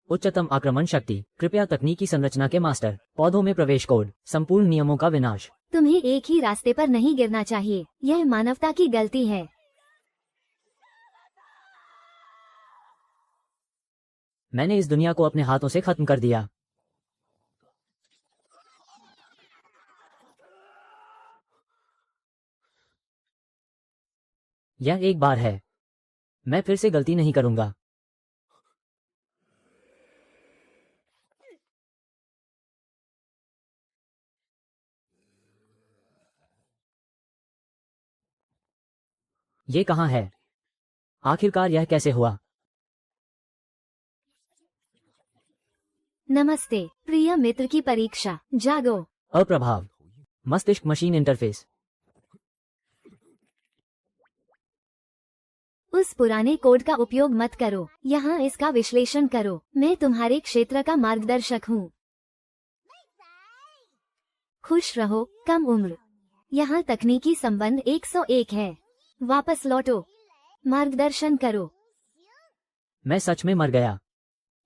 उच्चतम आक्रमण शक्ति, कृपया तकनीकी संरचना के मास्टर, पौधों में प्रवेश कोड, संपूर्ण नियमों का विनाश। तुम्हें एक ही रास्ते पर नहीं गिरना चाहिए, यह मानवता की गलती है। मैंने इस दुनिया को अपने हाथों से खत्म कर दिया। यह एक बार है, मैं फिर से गलती नहीं करूंगा। ये कहाँ है? आखिरकार यह कैसे हुआ? नमस्ते प्रिय मित्र की परीक्षा, जागो। अप्रभाव, मस्तिष्क मशीन इंटरफेस। उस पुराने कोड का उपयोग मत करो, यहाँ इसका विश्लेषण करो। मैं तुम्हारे क्षेत्र का मार्गदर्शक हूँ। खुश रहो, कम उम्र। यहाँ तकनीकी संबंध 101 है। वापस लौटो, मार्गदर्शन करो। मैं सच में मर गया।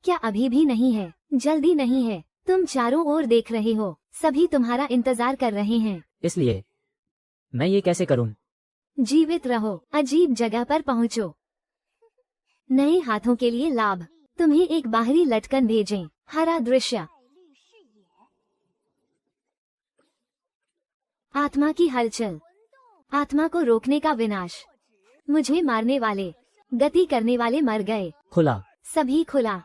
क्या अभी भी नहीं है? जल्दी नहीं है। तुम चारों ओर देख रहे हो, सभी तुम्हारा इंतजार कर रहे हैं। इसलिए मैं ये कैसे करूं? जीवित रहो, अजीब जगह पर पहुंचो। नए हाथों के लिए लाभ, तुम्हें एक बाहरी लटकन भेजें। हरा दृश्य, आत्मा की हलचल, आत्मा को रोकने का विनाश। मुझे मारने वाले, गति करने वाले मर गए। खुला, सभी खुला।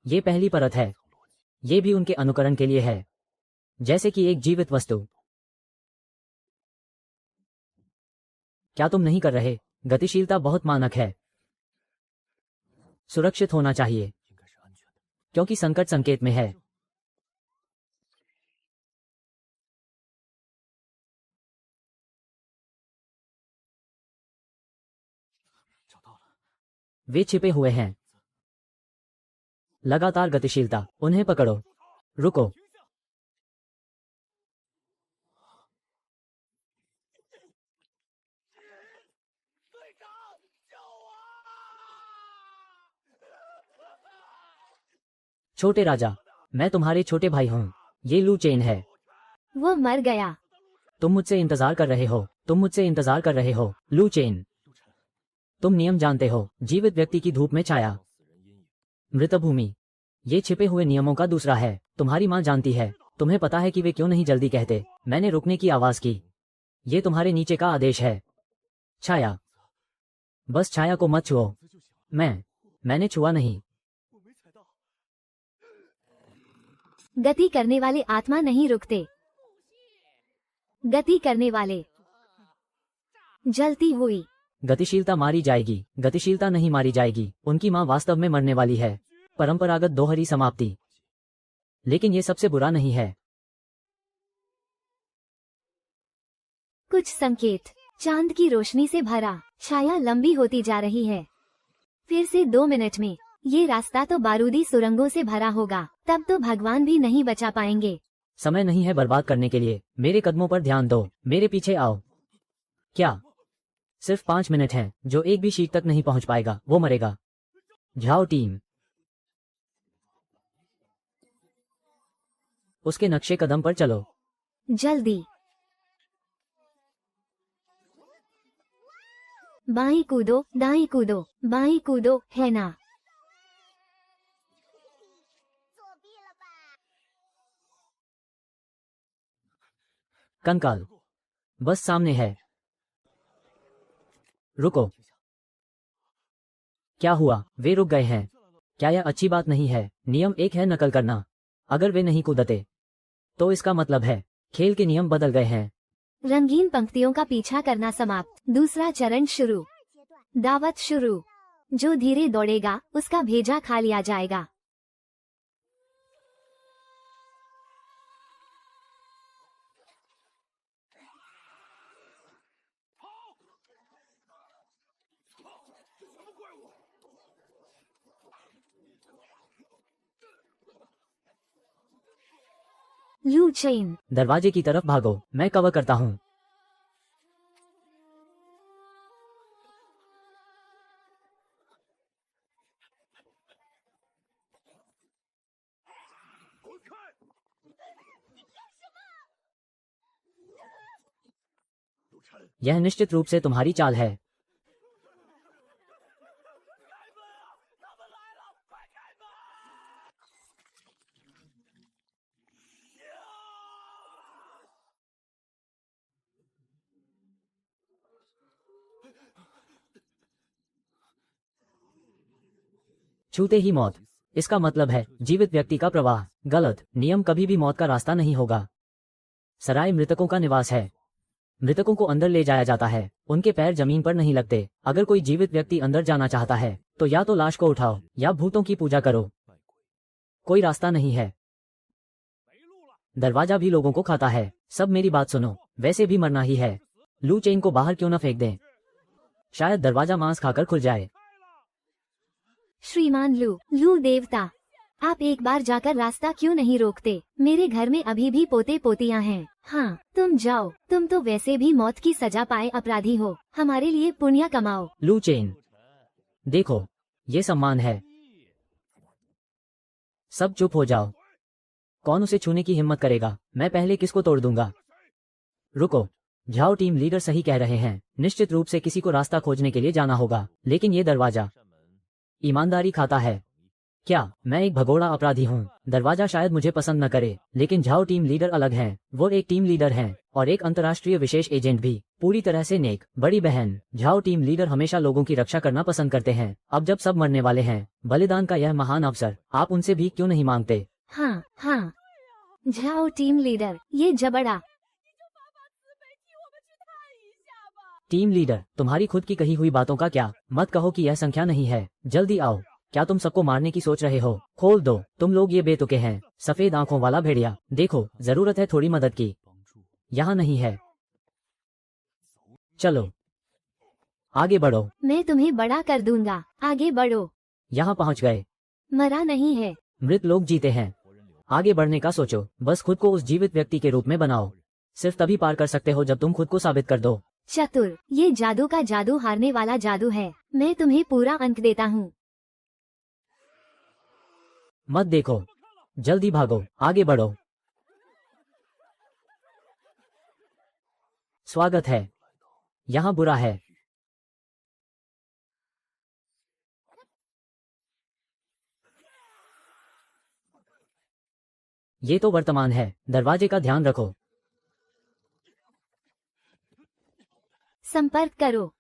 ये पहली परत है। ये भी उनके अनुकरण के लिए है, जैसे कि एक जीवित वस्तु। क्या तुम नहीं कर रहे? गतिशीलता बहुत मानक है। सुरक्षित होना चाहिए, क्योंकि संकट संकेत में है। वे छिपे हुए हैं। लगातार गतिशीलता, उन्हें पकड़ो। रुको, छोटे राजा, मैं तुम्हारे छोटे भाई हूँ। ये लू चेन है। वो मर गया। तुम मुझसे इंतजार कर रहे हो, तुम मुझसे इंतजार कर रहे हो। लू चेन, तुम नियम जानते हो। जीवित व्यक्ति की धूप में छाया, मृतभूमि। ये छिपे हुए नियमों का दूसरा है। तुम्हारी माँ जानती है। तुम्हें पता है कि वे क्यों नहीं जल्दी कहते। मैंने रुकने की आवाज की। ये तुम्हारे नीचे का आदेश है। छाया, बस छाया को मत छुओ। मैंने छुआ नहीं। गति करने वाले आत्मा नहीं रुकते। गति करने वाले, जलती हुई। गतिशीलता मारी जाएगी, गतिशीलता नहीं मारी जाएगी। उनकी माँ वास्तव में मरने वाली है। परंपरागत दोहरी समाप्ति। लेकिन ये सबसे बुरा नहीं है। कुछ संकेत, चांद की रोशनी से भरा, छाया लंबी होती जा रही है। फिर से 2 मिनट में ये रास्ता तो बारूदी सुरंगों से भरा होगा। तब तो भगवान भी नहीं बचा पाएंगे। समय नहीं है बर्बाद करने के लिए। मेरे कदमों पर ध्यान दो, मेरे पीछे आओ। क्या? सिर्फ 5 मिनट हैं। जो एक भी शीट तक नहीं पहुंच पाएगा वो मरेगा। जाओ टीम, उसके नक्शे कदम पर चलो। जल्दी, बाएं कूदो, दाएं कूदो, बाएं कूदो, है ना? कंकाल बस सामने है। रुको, क्या हुआ? वे रुक गए हैं। क्या यह अच्छी बात नहीं है? नियम एक है नकल करना। अगर वे नहीं कूदते तो इसका मतलब है खेल के नियम बदल गए हैं। रंगीन पंक्तियों का पीछा करना समाप्त। दूसरा चरण शुरू। दावत शुरू। जो धीरे दौड़ेगा उसका भेजा खा लिया जाएगा। लू चेन। दरवाजे की तरफ भागो, मैं कवर करता हूँ। यह निश्चित रूप से तुम्हारी चाल है। छूते ही मौत, इसका मतलब है जीवित व्यक्ति का प्रवाह। गलत, नियम कभी भी मौत का रास्ता नहीं होगा। सराय मृतकों का निवास है। मृतकों को अंदर ले जाया जाता है, उनके पैर जमीन पर नहीं लगते। अगर कोई जीवित व्यक्ति अंदर जाना चाहता है तो या तो लाश को उठाओ या भूतों की पूजा करो। कोई रास्ता नहीं है। दरवाजा भी लोगों को खाता है। सब मेरी बात सुनो, वैसे भी मरना ही है। लू चेन को बाहर क्यों न फेंक दें? शायद दरवाजा मांस खाकर खुल जाए। श्रीमान लू देवता, आप एक बार जाकर रास्ता क्यों नहीं रोकते? मेरे घर में अभी भी पोते पोतियां हैं। हाँ, तुम जाओ। तुम तो वैसे भी मौत की सजा पाए अपराधी हो। हमारे लिए पुण्य कमाओ। लू चेन, देखो, ये सम्मान है। सब चुप हो जाओ। कौन उसे छूने की हिम्मत करेगा? मैं पहले किसको तोड़ दूंगा। रुको, झाओ टीम लीडर सही कह रहे हैं। निश्चित रूप से किसी को रास्ता खोजने के लिए जाना होगा, लेकिन ये दरवाजा ईमानदारी खाता है क्या? मैं एक भगोड़ा अपराधी हूँ। दरवाजा शायद मुझे पसंद न करे, लेकिन झाओ टीम लीडर अलग हैं। वो एक टीम लीडर हैं और एक अंतर्राष्ट्रीय विशेष एजेंट भी, पूरी तरह से नेक। बड़ी बहन, झाओ टीम लीडर हमेशा लोगों की रक्षा करना पसंद करते हैं। अब जब सब मरने वाले हैं, बलिदान का यह महान अवसर, आप उनसे भी क्यों नहीं मांगते? हाँ, झाओ टीम लीडर, ये जबड़ा। टीम लीडर, तुम्हारी खुद की कही हुई बातों का क्या? मत कहो कि यह संख्या नहीं है। जल्दी आओ। क्या तुम सबको मारने की सोच रहे हो? खोल दो, तुम लोग ये बेतुके हैं। सफेद आंखों वाला भेड़िया, देखो, जरूरत है थोड़ी मदद की। यहाँ नहीं है। चलो आगे बढ़ो। मैं तुम्हें बड़ा कर दूंगा, आगे बढ़ो। यहाँ पहुँच गए। मरा नहीं है। मृत लोग जीते हैं। आगे बढ़ने का सोचो, बस खुद को उस जीवित व्यक्ति के रूप में बनाओ। सिर्फ तभी पार कर सकते हो जब तुम खुद को साबित कर दो। चतुर, ये जादू का जादू हारने वाला जादू है। मैं तुम्हें पूरा अंक देता हूँ। मत देखो, जल्दी भागो, आगे बढ़ो। स्वागत है। यहाँ बुरा है। ये तो वर्तमान है। दरवाजे का ध्यान रखो। संपर्क करो।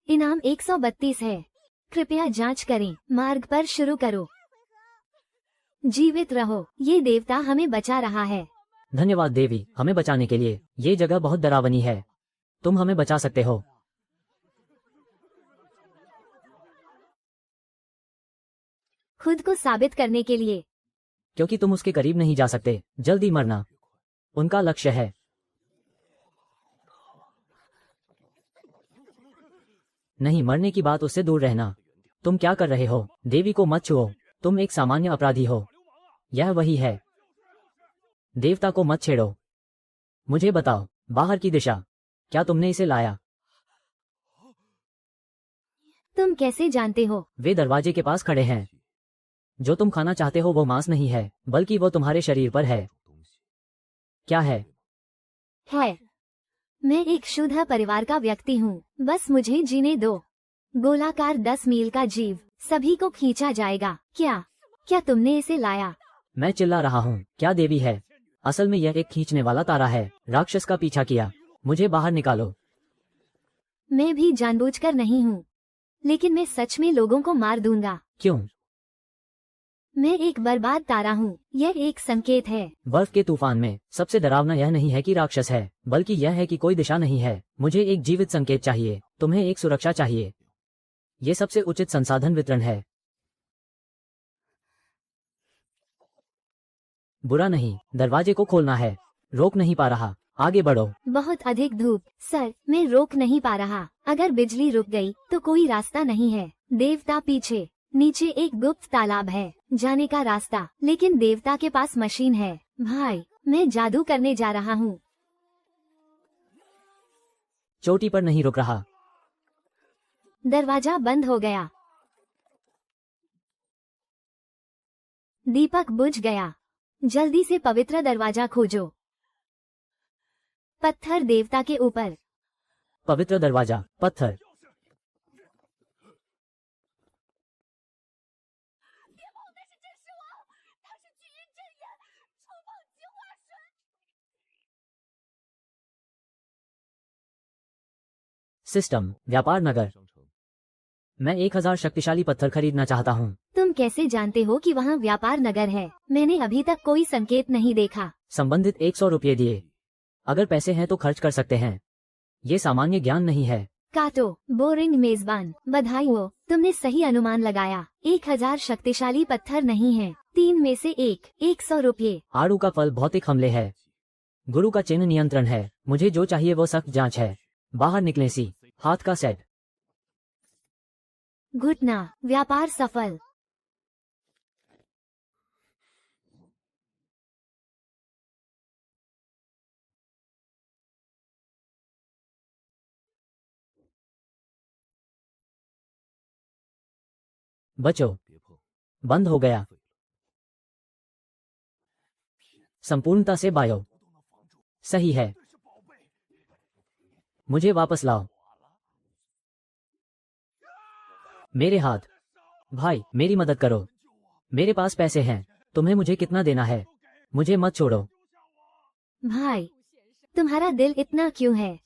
इनाम 132 है। कृपया जांच करें। मार्ग पर शुरू करो। जीवित रहो, ये देवता हमें बचा रहा है। धन्यवाद देवी, हमें बचाने के लिए। ये जगह बहुत डरावनी है। तुम हमें बचा सकते हो। खुद को साबित करने के लिए। क्योंकि तुम उसके करीब नहीं जा सकते। जल्दी मरना उनका लक्ष्य है। नहीं, मरने की बात उससे दूर रहना। तुम क्या कर रहे हो? देवी को मत छुओ, तुम एक सामान्य अपराधी हो। यह वही है। देवता को मत छेड़ो। मुझे बताओ, बाहर की दिशा, क्या तुमने इसे लाया? तुम कैसे जानते हो? वे दरवाजे के पास खड़े हैं। जो तुम खाना चाहते हो वो मांस नहीं है, बल्कि वो तुम्हारे शरीर पर है। क्या है? मैं एक शुद्ध परिवार का व्यक्ति हूँ। बस मुझे जीने दो। गोलाकार 10 मील का जीव, सभी को खींचा जाएगा। क्या तुमने इसे लाया? मैं चिल्ला रहा हूँ, क्या देवी है? असल में यह एक खींचने वाला तारा है। राक्षस का पीछा किया। मुझे बाहर निकालो। मैं भी जानबूझकर नहीं हूँ, लेकिन मैं सच में लोगों को मार दूंगा। क्यों? मैं एक बर्बाद तारा हूँ। यह एक संकेत है। बर्फ के तूफान में सबसे डरावना यह नहीं है कि राक्षस है, बल्कि यह है कि कोई दिशा नहीं है। मुझे एक जीवित संकेत चाहिए। तुम्हें एक सुरक्षा चाहिए। ये सबसे उचित संसाधन वितरण है। बुरा नहीं, दरवाजे को खोलना है। रोक नहीं पा रहा। आगे बढ़ो। बहुत अधिक धूप। सर, मैं रोक नहीं पा रहा। अगर बिजली रुक गई तो कोई रास्ता नहीं है। देवता पीछे। नीचे एक गुप्त तालाब है, जाने का रास्ता। लेकिन देवता के पास मशीन है। भाई, मैं जादू करने जा रहा हूँ। चोटी पर नहीं रुक रहा। दरवाजा बंद हो गया। दीपक बुझ गया। जल्दी से पवित्र दरवाजा खोजो। पत्थर देवता के ऊपर। पवित्र दरवाजा, पत्थर। सिस्टम, व्यापार नगर। मैं 1000 शक्तिशाली पत्थर खरीदना चाहता हूँ। तुम कैसे जानते हो कि वहाँ व्यापार नगर है? मैंने अभी तक कोई संकेत नहीं देखा। संबंधित 100 रुपये दिए। अगर पैसे हैं तो खर्च कर सकते हैं। ये सामान्य ज्ञान नहीं है। काटो। बोरिंग मेजबान, बधाई हो, तुमने सही अनुमान लगाया। 1000 शक्तिशाली पत्थर नहीं है, 3 में से 100 रुपये। आड़ू का फल भौतिक हमले है। गुरु का चिन्ह नियंत्रण है। मुझे जो चाहिए वो सख्त जांच है। बाहर निकले सी। हाथ का सेट। घुटना। व्यापार सफल। बचो। बंद हो गया। संपूर्णता से बायो। सही है। मुझे वापस लाओ। मेरे हाथ। भाई, मेरी मदद करो। मेरे पास पैसे हैं। तुम्हें मुझे कितना देना है? मुझे मत छोड़ो। भाई, तुम्हारा दिल इतना क्यों है?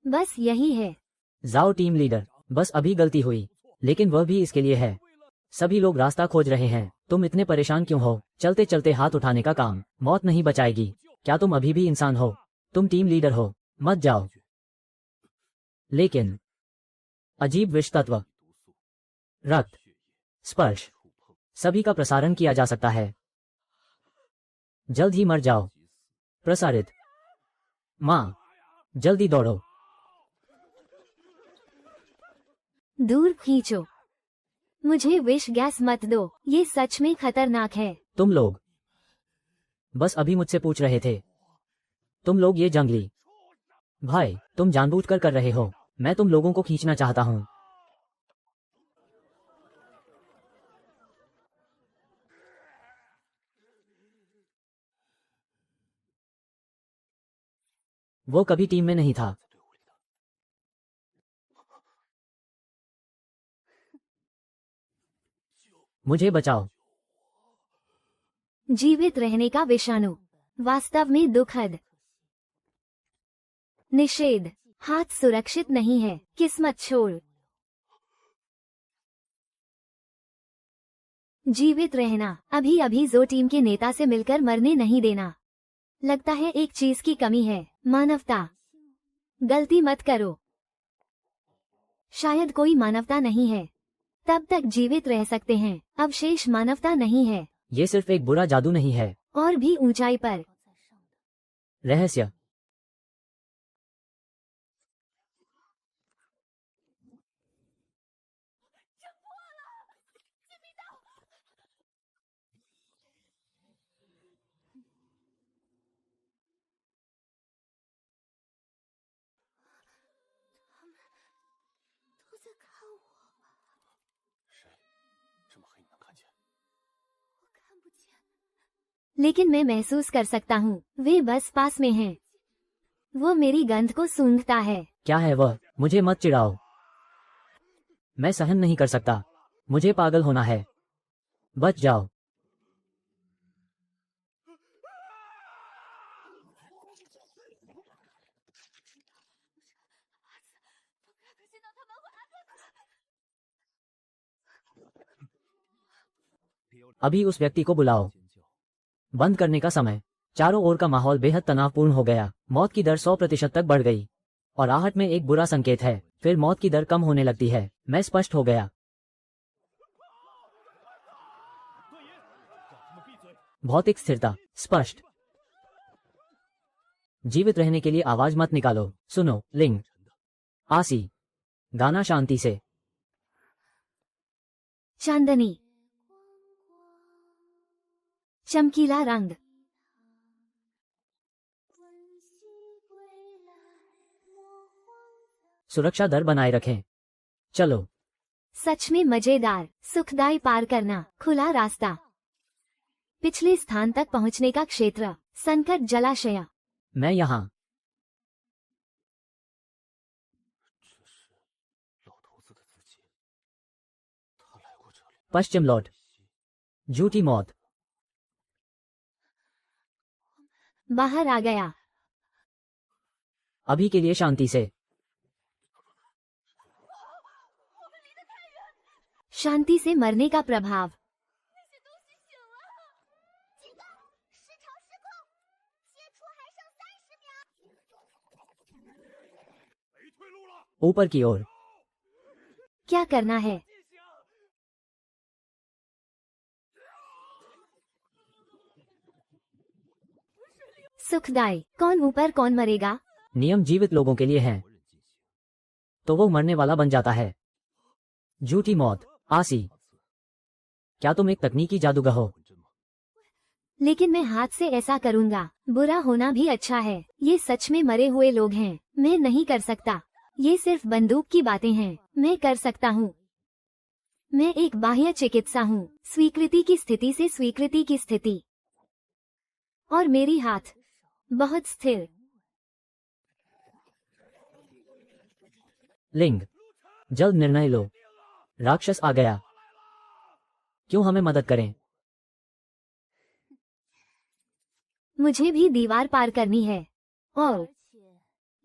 बस यही है। जाओ टीम लीडर। बस अभी गलती हुई, लेकिन वह भी इसके लिए है। सभी लोग रास्ता खोज रहे हैं। तुम इतने परेशान क्यों हो? चलते चलते हाथ उठाने का काम मौत नहीं बचाएगी। क्या तुम अभी भी इंसान हो? तुम टीम लीडर हो। मत जाओ। लेकिन अजीब विष तत्व, रक्त, स्पर्श, सभी का प्रसारण किया जा सकता है। जल्द ही मर जाओ। प्रसारित। माँ, जल्दी दौड़ो। दूर खींचो। मुझे विष गैस मत दो, ये सच में खतरनाक है। तुम लोग बस अभी मुझसे पूछ रहे थे। तुम लोग ये जंगली। भाई, तुम जानबूझकर कर रहे हो। मैं तुम लोगों को खींचना चाहता हूँ। वो कभी टीम में नहीं था। मुझे बचाओ। जीवित रहने का विषाणु, वास्तव में दुखद। निषेध। हाथ सुरक्षित नहीं है, किस्मत छोड़। जीवित रहना। अभी अभी जो टीम के नेता से मिलकर मरने नहीं देना। लगता है एक चीज की कमी है, मानवता। गलती मत करो। शायद कोई मानवता नहीं है, तब तक जीवित रह सकते हैं। अवशेष मानवता नहीं है। ये सिर्फ एक बुरा जादू नहीं है। और भी ऊंचाई पर। रहस्य। लेकिन मैं महसूस कर सकता हूँ, वे बस पास में हैं। वो मेरी गंध को सूंघता है। क्या है वह? मुझे मत चिढ़ाओ। मैं सहन नहीं कर सकता। मुझे पागल होना है। बच जाओ। अभी उस व्यक्ति को बुलाओ। बंद करने का समय। चारों ओर का माहौल बेहद तनावपूर्ण हो गया। मौत की दर 100% तक बढ़ गई और आहट में एक बुरा संकेत है। फिर मौत की दर कम होने लगती है। मैं स्पष्ट हो गया। भौतिक स्थिरता स्पष्ट। जीवित रहने के लिए आवाज मत निकालो। सुनो, लिंग आसी। गाना शांति से। चांदनी। चमकीला रंग। सुरक्षा दर बनाए रखें। चलो। सच में मजेदार, सुखदाई पार करना, खुला रास्ता। पिछले स्थान तक पहुंचने का क्षेत्र, संकट जलाशय। मैं यहाँ। पश्चिम लौट। झूठी मौत। बाहर आ गया। अभी के लिए शांति से। शांति से मरने का प्रभाव। ऊपर की ओर। क्या करना है? सुखदाई, कौन ऊपर कौन मरेगा? नियम जीवित लोगों के लिए हैं, तो वो मरने वाला बन जाता है। झूठी मौत। आसी, क्या तुम एक तकनीकी जादूगर हो? लेकिन मैं हाथ से ऐसा करूंगा। बुरा होना भी अच्छा है। ये सच में मरे हुए लोग हैं। मैं नहीं कर सकता। ये सिर्फ बंदूक की बातें हैं। मैं कर सकता हूँ। मैं एक बाह्य चिकित्सा हूँ। स्वीकृति की स्थिति से स्वीकृति की स्थिति। और मेरी हाथ बहुत स्थिर। लिंग, जल्द निर्णय लो। राक्षस आ गया। क्यों हमें मदद करें? मुझे भी दीवार पार करनी है। और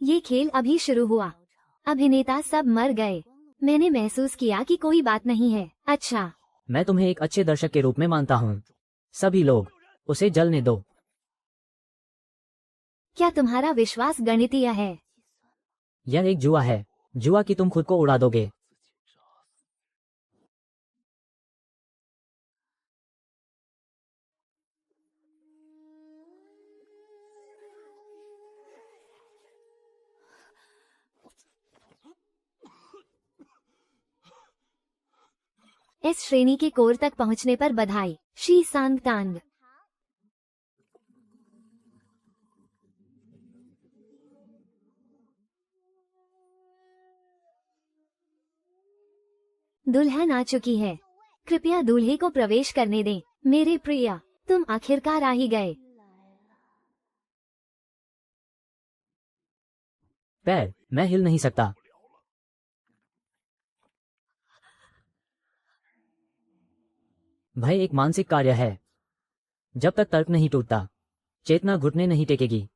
ये खेल अभी शुरू हुआ। अभिनेता सब मर गए। मैंने महसूस किया कि कोई बात नहीं है। अच्छा, मैं तुम्हें एक अच्छे दर्शक के रूप में मानता हूँ। सभी लोग, उसे जलने दो। क्या तुम्हारा विश्वास गणितीय है? यह एक जुआ है। जुआ कि तुम खुद को उड़ा दोगे। इस श्रेणी के कोर तक पहुंचने पर बधाई। शी सांग तांग। दुल्हन आ चुकी है। कृपया दूल्हे को प्रवेश करने दें। मेरे प्रिय, तुम आखिरकार आ ही गए। पैर, मैं हिल नहीं सकता। भय एक मानसिक कार्य है। जब तक तर्क नहीं टूटता, चेतना घुटने नहीं टेकेगी।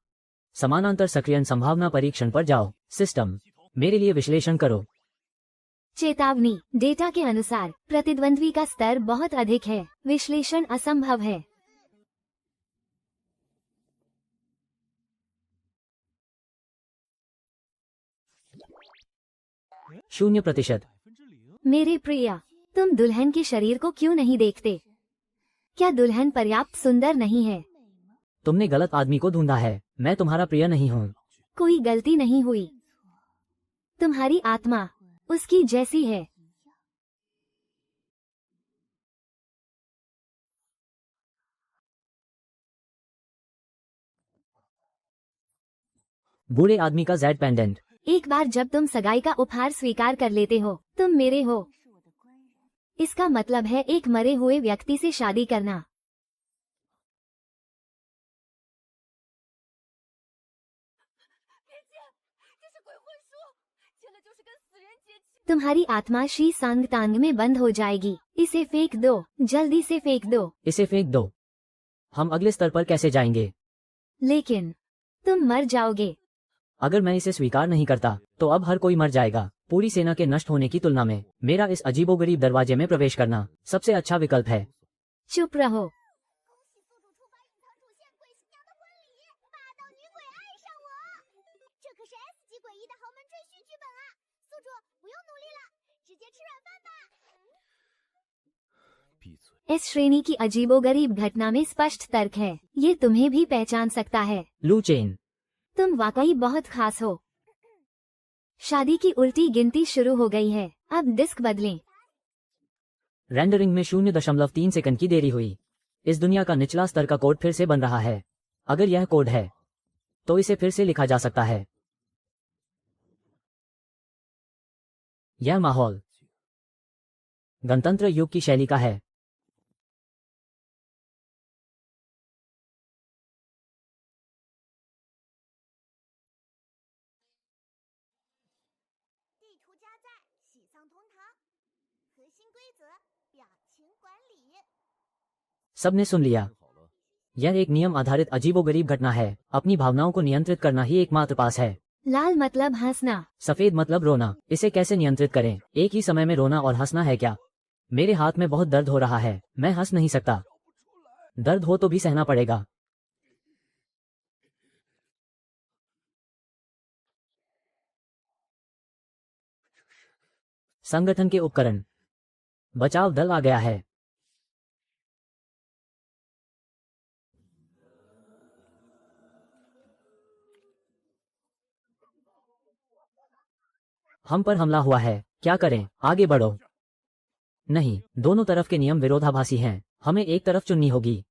समानांतर सक्रियण संभावना परीक्षण पर जाओ। सिस्टम, मेरे लिए विश्लेषण करो। चेतावनी, डेटा के अनुसार प्रतिद्वंद्वी का स्तर बहुत अधिक है। विश्लेषण असंभव है। शून्य प्रतिशत। मेरे प्रिय, तुम दुल्हन के शरीर को क्यों नहीं देखते? क्या दुल्हन पर्याप्त सुंदर नहीं है? तुमने गलत आदमी को ढूंढा है। मैं तुम्हारा प्रिय नहीं हूँ। कोई गलती नहीं हुई। तुम्हारी आत्मा उसकी जैसी है। बूढ़े आदमी का जेड पेंडेंट। एक बार जब तुम सगाई का उपहार स्वीकार कर लेते हो, तुम मेरे हो। इसका मतलब है एक मरे हुए व्यक्ति से शादी करना। तुम्हारी आत्मा शी सांग तांग में बंद हो जाएगी। इसे फेंक दो, जल्दी से फेंक दो। इसे फेंक दो। हम अगले स्तर पर कैसे जाएंगे? लेकिन तुम मर जाओगे। अगर मैं इसे स्वीकार नहीं करता, तो अब हर कोई मर जाएगा। पूरी सेना के नष्ट होने की तुलना में मेरा इस अजीबोगरीब दरवाजे में प्रवेश करना सबसे अच्छा विकल्प है। चुप रहो। इस श्रेणी की अजीबोगरीब घटना में स्पष्ट तर्क है। ये तुम्हें भी पहचान सकता है। लू चेन, तुम वाकई बहुत खास हो। शादी की उल्टी गिनती शुरू हो गई है। अब डिस्क बदलें। रेंडरिंग में 0.3 सेकंड की देरी हुई। इस दुनिया का निचला स्तर का कोड फिर से बन रहा है। अगर यह कोड है, तो इसे फिर से लिखा जा सकता है। यह माहौल गणतंत्र युग की शैली का है। 地图加载，喜丧同堂。核心规则：表情管理。 सबने सुन लिया। यह एक नियम आधारित अजीबोगरीब घटना है। अपनी भावनाओं को नियंत्रित करना ही एकमात्र पास है। लाल मतलब हंसना। सफेद मतलब रोना। इसे कैसे नियंत्रित करें? एक ही समय में रोना और हंसना है क्या? मेरे हाथ में बहुत दर्द हो रहा है, मैं हंस नहीं सकता। दर्द हो तो भी सहना पड़ेगा। संगठन के उपकरण। बचाव दल आ गया है। हम पर हमला हुआ है, क्या करें? आगे बढ़ो। नहीं, दोनों तरफ के नियम विरोधाभासी हैं। हमें एक तरफ चुननी होगी।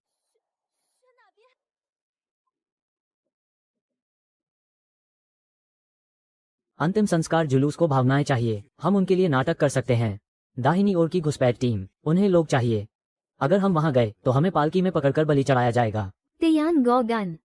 अंतिम संस्कार जुलूस को भावनाएं चाहिए। हम उनके लिए नाटक कर सकते हैं। दाहिनी ओर की घुसपैठ टीम, उन्हें लोग चाहिए। अगर हम वहां गए तो हमें पालकी में पकड़कर बलि चढ़ाया जाएगा। तियान गोगन।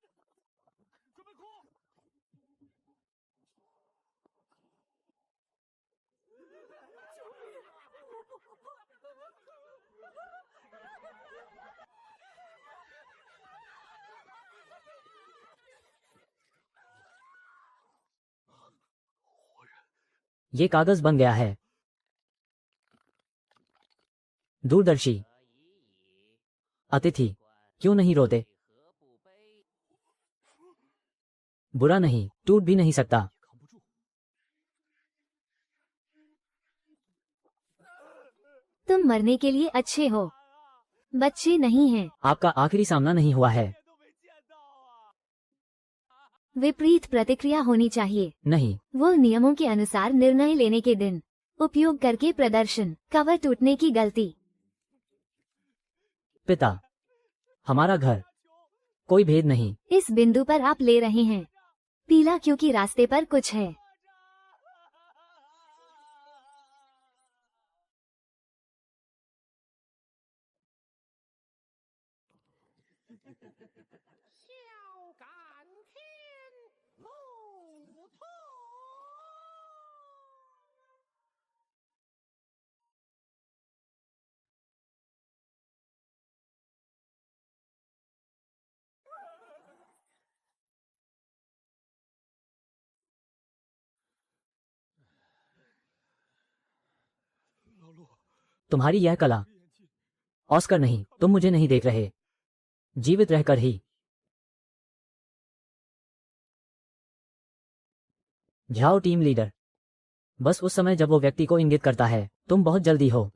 ये कागज बन गया है। दूरदर्शी अतिथि, क्यों नहीं रोते? बुरा नहीं, टूट भी नहीं सकता। तुम मरने के लिए अच्छे हो, बच्चे नहीं हैं। आपका आखिरी सामना नहीं हुआ है। विपरीत प्रतिक्रिया होनी चाहिए। नहीं, वो नियमों के अनुसार निर्णय लेने के दिन उपयोग करके प्रदर्शन। कवर टूटने की गलती। पिता, हमारा घर, कोई भेद नहीं। इस बिंदु पर आप ले रहे हैं पीला क्योंकि रास्ते पर कुछ है। तुम्हारी यह कला। ऑस्कर नहीं, तुम मुझे नहीं देख रहे। जीवित रहकर ही। जाओ टीम लीडर। बस उस समय जब वो व्यक्ति को इंगित करता है, तुम बहुत जल्दी हो।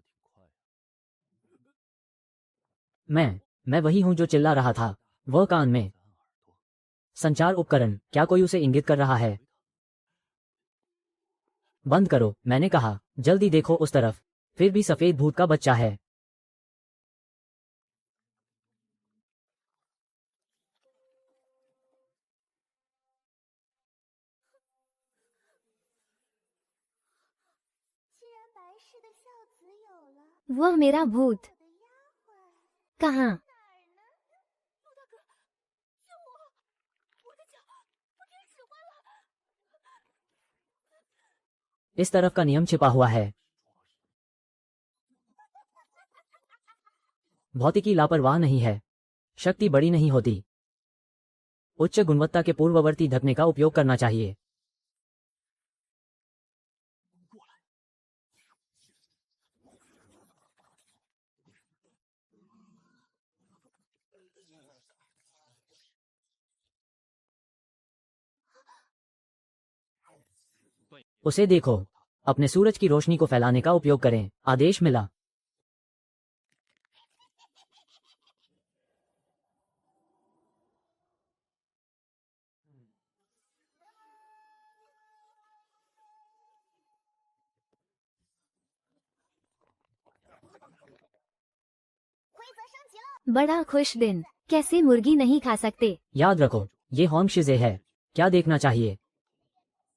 मैं वही हूं जो चिल्ला रहा था। वह कान में। संचार उपकरण, क्या कोई उसे इंगित कर रहा है? बंद करो, मैंने कहा। जल्दी देखो उस तरफ। फिर भी सफेद भूत का बच्चा है। वह मेरा भूत। कहाँ? इस तरफ का नियम छिपा हुआ है। भौतिकी लापरवाह नहीं है। शक्ति बड़ी नहीं होती। उच्च गुणवत्ता के पूर्ववर्ती ढकने का उपयोग करना चाहिए। उसे देखो। अपने सूरज की रोशनी को फैलाने का उपयोग करें। आदेश मिला। बड़ा खुश दिन। कैसे मुर्गी नहीं खा सकते? याद रखो, ये होम शिजे है। क्या देखना चाहिए?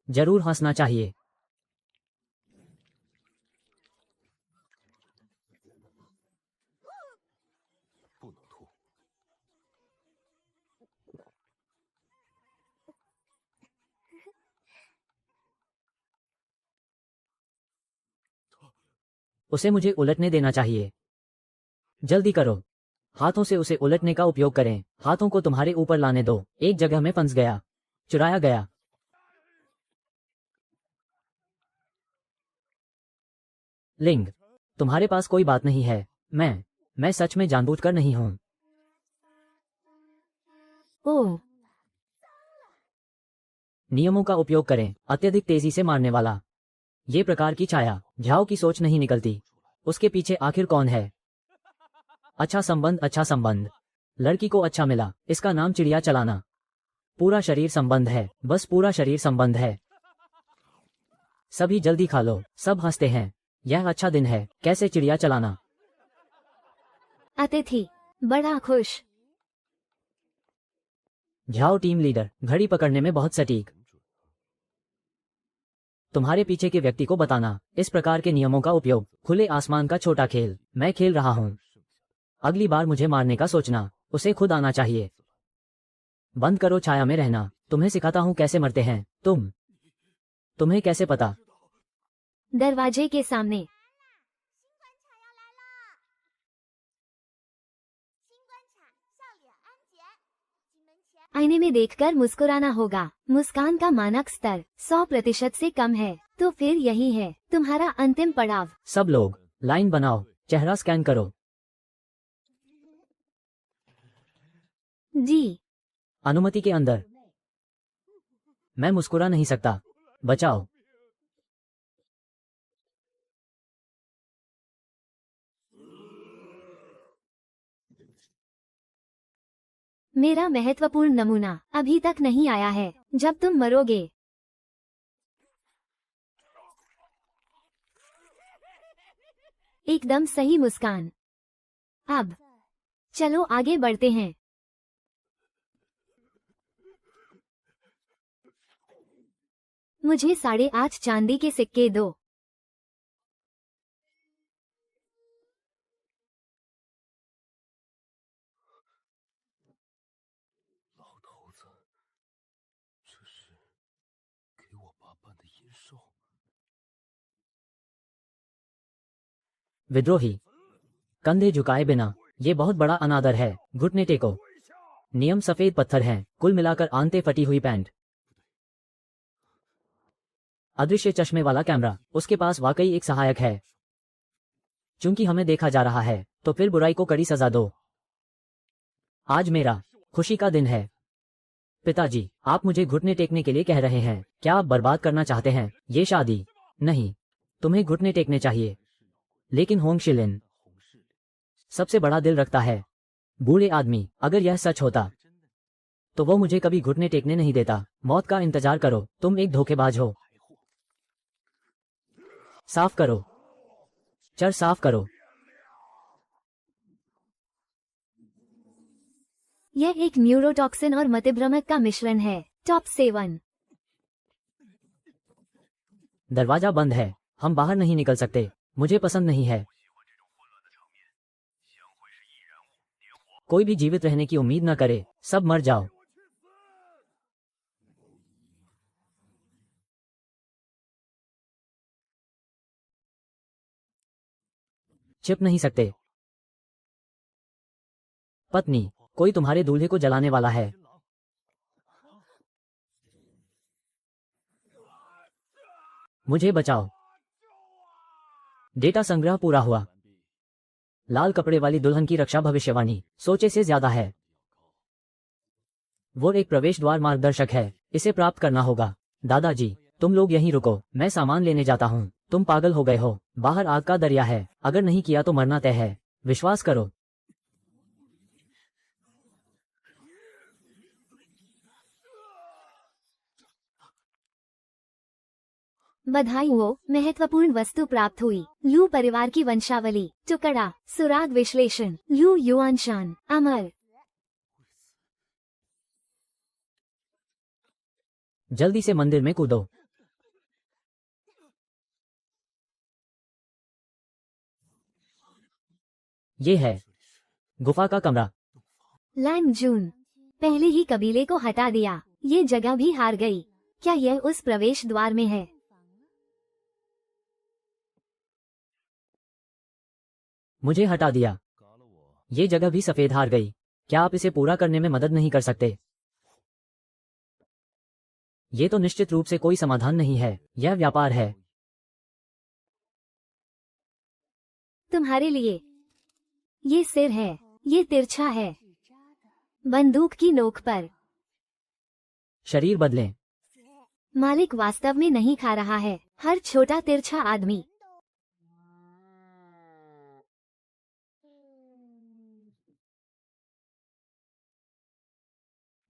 जरूर हंसना चाहिए। 不能吐。 उसे मुझे उलटने देना चाहिए। जल्दी करो। हाथों से उसे उलटने का उपयोग करें। हाथों को तुम्हारे ऊपर लाने दो। एक जगह में फंस गया। चुराया गया। लिंग, तुम्हारे पास कोई बात नहीं है। मैं सच में जानबूझकर नहीं हूं। ओह, नियमों का उपयोग करें। अत्यधिक तेजी से मारने वाला। ये प्रकार की छाया। झाओ की सोच नहीं निकलती। उसके पीछे आखिर कौन है? अच्छा संबंध, अच्छा संबंध। लड़की को अच्छा मिला। इसका नाम चिड़िया चलाना। पूरा शरीर संबंध है। बस पूरा शरीर संबंध है। सभी जल्दी खा लो। सब हंसते हैं। यह अच्छा दिन है। कैसे चिड़िया चलाना। अतिथि बड़ा खुश। झाओ टीम लीडर, घड़ी पकड़ने में बहुत सटीक। तुम्हारे पीछे के व्यक्ति को बताना। इस प्रकार के नियमों का उपयोग। खुले आसमान का छोटा खेल। मैं खेल रहा हूं। अगली बार मुझे मारने का सोचना। उसे खुद आना चाहिए। बंद करो छाया में रहना। तुम्हें सिखाता हूं कैसे मरते हैं। तुम्हें कैसे पता? दरवाजे के सामने। 新关卡笑脸安检，进门前 आईने में देखकर मुस्कुराना होगा। मुस्कान का मानक स्तर 100% से कम है, तो फिर यही है तुम्हारा अंतिम पड़ाव। सब लोग लाइन बनाओ। चेहरा स्कैन करो। जी, अनुमति के अंदर। मैं मुस्कुरा नहीं सकता। बचाओ। मेरा महत्वपूर्ण नमूना अभी तक नहीं आया है। जब तुम मरोगे। एकदम सही मुस्कान। अब चलो आगे बढ़ते हैं। मुझे 8.5 चांदी के सिक्के दो। 老头子，这是给我爸办的阴寿。 विद्रोही, कंधे झुकाए बिना। ये बहुत बड़ा अनादर है। घुटने टेको। नियम सफेद पत्थर हैं। कुल मिलाकर आंतें फटी हुई पैंट। अदृश्य चश्मे वाला कैमरा। उसके पास वाकई एक सहायक है। चूंकि हमें देखा जा रहा है, तो फिर बुराई को कड़ी सजा दो। आज मेरा खुशी का दिन है। पिताजी, आप मुझे घुटने टेकने के लिए कह रहे हैं। क्या आप बर्बाद करना चाहते हैं ये शादी? नहीं, तुम्हें घुटने टेकने चाहिए। लेकिन होंग शिलिन सबसे बड़ा दिल रखता है। बूढ़े आदमी, अगर यह सच होता तो वो मुझे कभी घुटने टेकने नहीं देता। मौत का इंतजार करो। तुम एक धोखेबाज हो। साफ करो। चर साफ करो। यह एक न्यूरोटॉक्सिन और मतिभ्रमक का मिश्रण है। टॉप 7। दरवाजा बंद है। हम बाहर नहीं निकल सकते। मुझे पसंद नहीं है। कोई भी जीवित रहने की उम्मीद न करे। सब मर जाओ। छिप नहीं सकते। पत्नी, कोई तुम्हारे दूल्हे को जलाने वाला है। मुझे बचाओ। डेटा संग्रह पूरा हुआ। लाल कपड़े वाली दुल्हन की रक्षा भविष्यवाणी सोचे से ज्यादा है। वो एक प्रवेश द्वार मार्गदर्शक है। इसे प्राप्त करना होगा। दादाजी, तुम लोग यहीं रुको। मैं सामान लेने जाता हूँ। तुम पागल हो गए हो। बाहर आग का दरिया है। अगर नहीं किया तो मरना तय है। विश्वास करो। बधाई हो, महत्वपूर्ण वस्तु प्राप्त हुई। लू परिवार की वंशावली। टुकड़ा। सुराग विश्लेषण। लू युआनशान। अमर। जल्दी से मंदिर में कूदो। ये है गुफा का कमरा। लैंग जून पहले ही कबीले को हटा दिया। ये जगह भी हार गई। क्या यह उस प्रवेश द्वार में है? मुझे हटा दिया। ये जगह भी सफेद हार गई। क्या आप इसे पूरा करने में मदद नहीं कर सकते? ये तो निश्चित रूप से कोई समाधान नहीं है, यह व्यापार है। तुम्हारे लिए ये सिर है, ये तिरछा है, बंदूक की नोक पर। शरीर बदलें। मालिक वास्तव में नहीं खा रहा है। हर छोटा तिरछा आदमी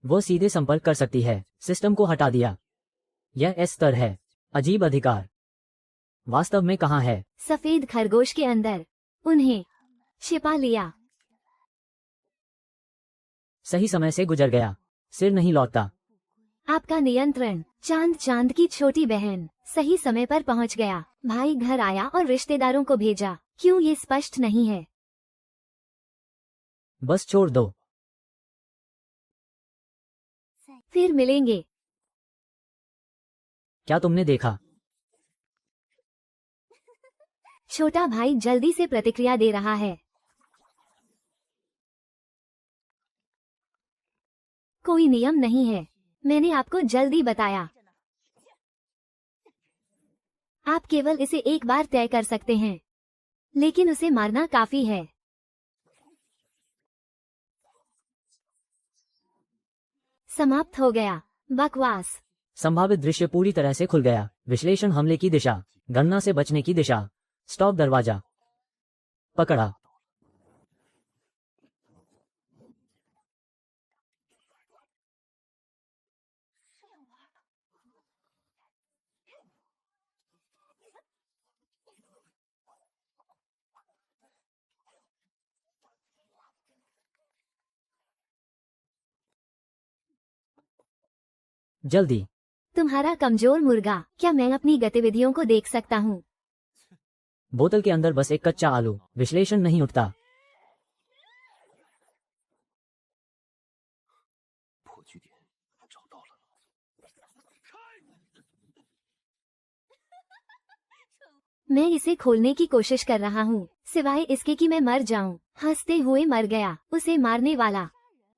वो सीधे संपर्क कर सकती है। सिस्टम को हटा दिया। यह एस स्तर है। अजीब अधिकार वास्तव में कहाँ है? सफेद खरगोश के अंदर। उन्हें छिपा लिया। सही समय से गुजर गया। सिर नहीं लौटता। आपका नियंत्रण। चांद की छोटी बहन सही समय पर पहुंच गया। भाई घर आया और रिश्तेदारों को भेजा। क्यों ये स्पष्ट नहीं है। बस छोड़ दो। फिर मिलेंगे। क्या तुमने देखा? छोटा भाई जल्दी से प्रतिक्रिया दे रहा है। कोई नियम नहीं है। मैंने आपको जल्दी बताया। आप केवल इसे एक बार तय कर सकते हैं, लेकिन उसे मारना काफी है। समाप्त हो गया। बकवास। संभावित दृश्य पूरी तरह से खुल गया। विश्लेषण हमले की दिशा, गणना से बचने की दिशा, स्टॉप दरवाजा, पकड़ा। जल्दी। तुम्हारा कमजोर मुर्गा। क्या मैं अपनी गतिविधियों को देख सकता हूँ? बोतल के अंदर बस एक कच्चा आलू। विश्लेषण नहीं उठता। 破据点找到了。 मैं इसे खोलने की कोशिश कर रहा हूँ, सिवाय इसके कि मैं मर जाऊँ। हंसते हुए मर गया। उसे मारने वाला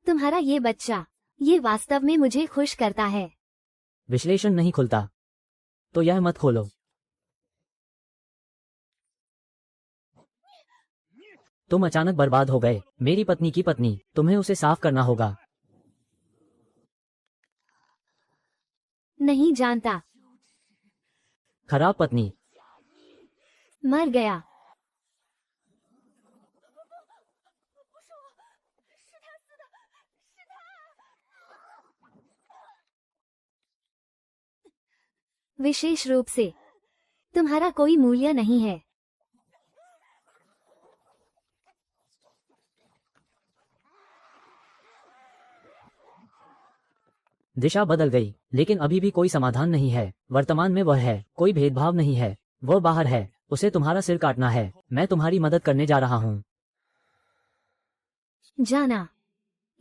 तुम्हारा ये बच्चा। ये वास्तव में मुझे खुश करता है। विश्लेषण नहीं खुलता। तो यह मत खोलो। तुम अचानक बर्बाद हो गए। मेरी पत्नी की पत्नी। तुम्हें उसे साफ करना होगा। नहीं जानता। खराब पत्नी। मर गया। विशेष रूप से तुम्हारा कोई मूल्य नहीं है। दिशा बदल गई, लेकिन अभी भी कोई समाधान नहीं है। वर्तमान में वह है, कोई भेदभाव नहीं है। वह बाहर है। उसे तुम्हारा सिर काटना है। मैं तुम्हारी मदद करने जा रहा हूँ। जाना।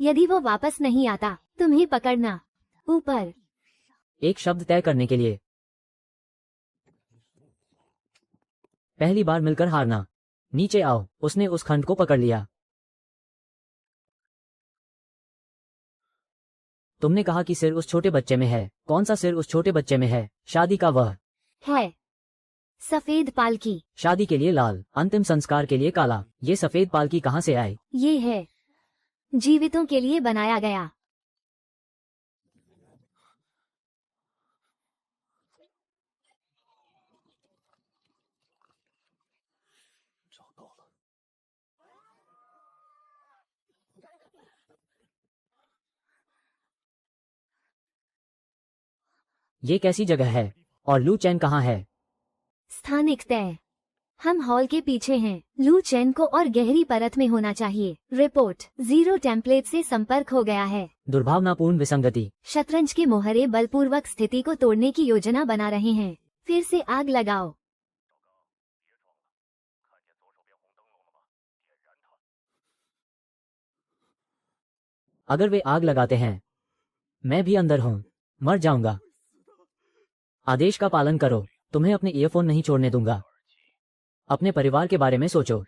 यदि वो वापस नहीं आता, तुम्हें पकड़ना। ऊपर। एक शब्द तय करने के लिए। पहली बार मिलकर हारना। नीचे आओ। उसने उस खंड को पकड़ लिया। तुमने कहा कि सिर उस छोटे बच्चे में है। कौन सा सिर उस छोटे बच्चे में है? शादी का वह है। सफेद पालकी। शादी के लिए लाल, अंतिम संस्कार के लिए काला। ये सफेद पालकी कहाँ से आए? ये है जीवितों के लिए बनाया गया। ये कैसी जगह है? और लू चैन कहाँ है? स्थानिक तय। हम हॉल के पीछे हैं। लू चेन को और गहरी परत में होना चाहिए। रिपोर्ट 0 टेम्पलेट से संपर्क हो गया है। दुर्भावनापूर्ण विसंगति। शतरंज के मोहरे बलपूर्वक स्थिति को तोड़ने की योजना बना रहे हैं। फिर से आग लगाओ। अगर वे आग लगाते हैं, मैं भी अंदर हूँ, मर जाऊंगा। आदेश का पालन करो। तुम्हें अपने ईयरफोन नहीं छोड़ने दूंगा। अपने परिवार के बारे में सोचो।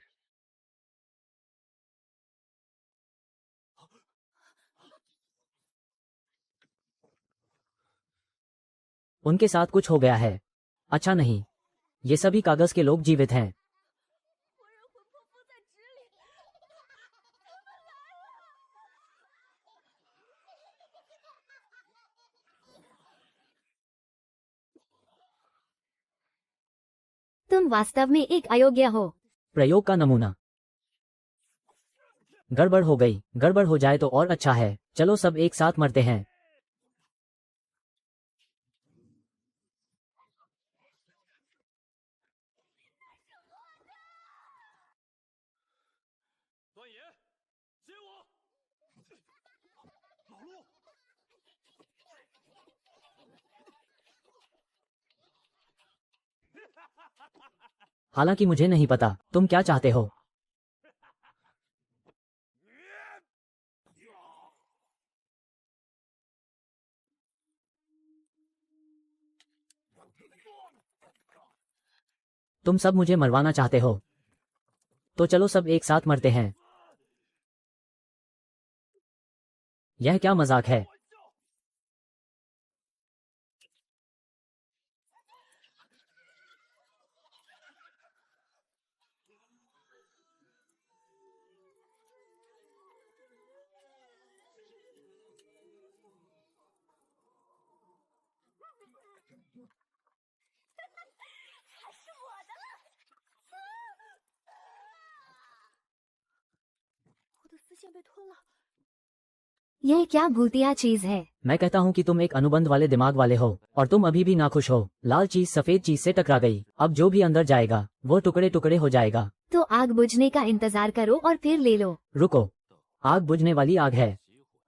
उनके साथ कुछ हो गया है। अच्छा नहीं, ये सभी कागज के लोग जीवित हैं। 活人魂魄不在纸里，他们来了！ तुम वास्तव में एक अयोग्य हो। प्रयोग का नमूना। गड़बड़ हो गई। गड़बड़ हो जाए तो और अच्छा है। चलो सब एक साथ मरते हैं। हालांकि मुझे नहीं पता तुम क्या चाहते हो। तुम सब मुझे मरवाना चाहते हो, तो चलो सब एक साथ मरते हैं। यह क्या मजाक है। यह क्या भूतिया चीज है। मैं कहता हूँ कि तुम एक अनुबंध वाले दिमाग वाले हो और तुम अभी भी नाखुश हो। लाल चीज सफेद चीज से टकरा गई। अब जो भी अंदर जाएगा वो टुकड़े टुकड़े हो जाएगा। तो आग बुझने का इंतजार करो और फिर ले लो। रुको, आग बुझने वाली आग है।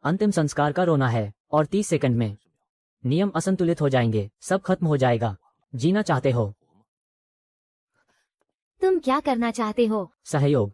अंतिम संस्कार का रोना है और 30 सेकंड में नियम असंतुलित हो जाएंगे। सब खत्म हो जाएगा। जीना चाहते हो? तुम क्या करना चाहते हो? सहयोग।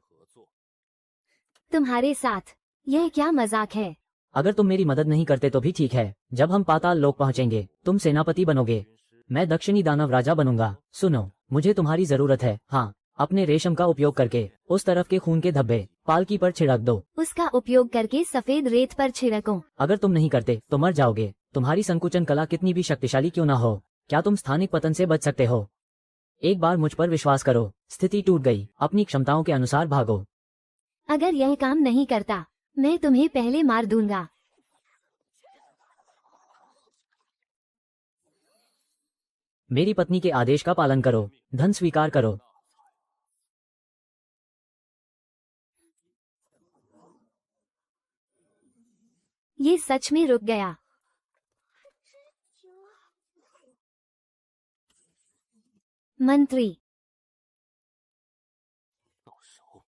तुम्हारे साथ। यह क्या मजाक है। अगर तुम मेरी मदद नहीं करते तो भी ठीक है। जब हम पाताल लोक पहुंचेंगे तुम सेनापति बनोगे, मैं दक्षिणी दानव राजा बनूंगा। सुनो, मुझे तुम्हारी जरूरत है। हाँ, अपने रेशम का उपयोग करके उस तरफ के खून के धब्बे पालकी पर छिड़क दो। उसका उपयोग करके सफेद रेत पर छिड़को। अगर तुम नहीं करते तो मर जाओगे। तुम्हारी संकुचन कला कितनी भी शक्तिशाली क्यों ना हो, क्या तुम स्थानिक पतन से बच सकते हो? एक बार मुझ पर विश्वास करो। स्थिति टूट गई। अपनी क्षमताओं के अनुसार भागो। अगर यह काम नहीं करता मैं तुम्हें पहले मार दूंगा। मेरी पत्नी के आदेश का पालन करो। धन स्वीकार करो। ये सच में रुक गया। मंत्री। 到手。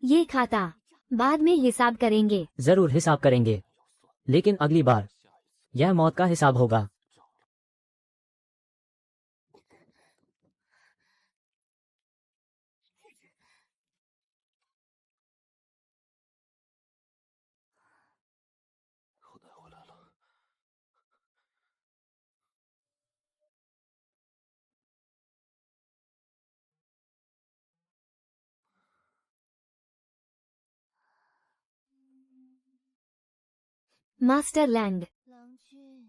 ये खाता बाद में हिसाब करेंगे। जरूर हिसाब करेंगे, लेकिन अगली बार यह मौत का हिसाब होगा।后带回来了。 मास्टर लैंड। 郎君，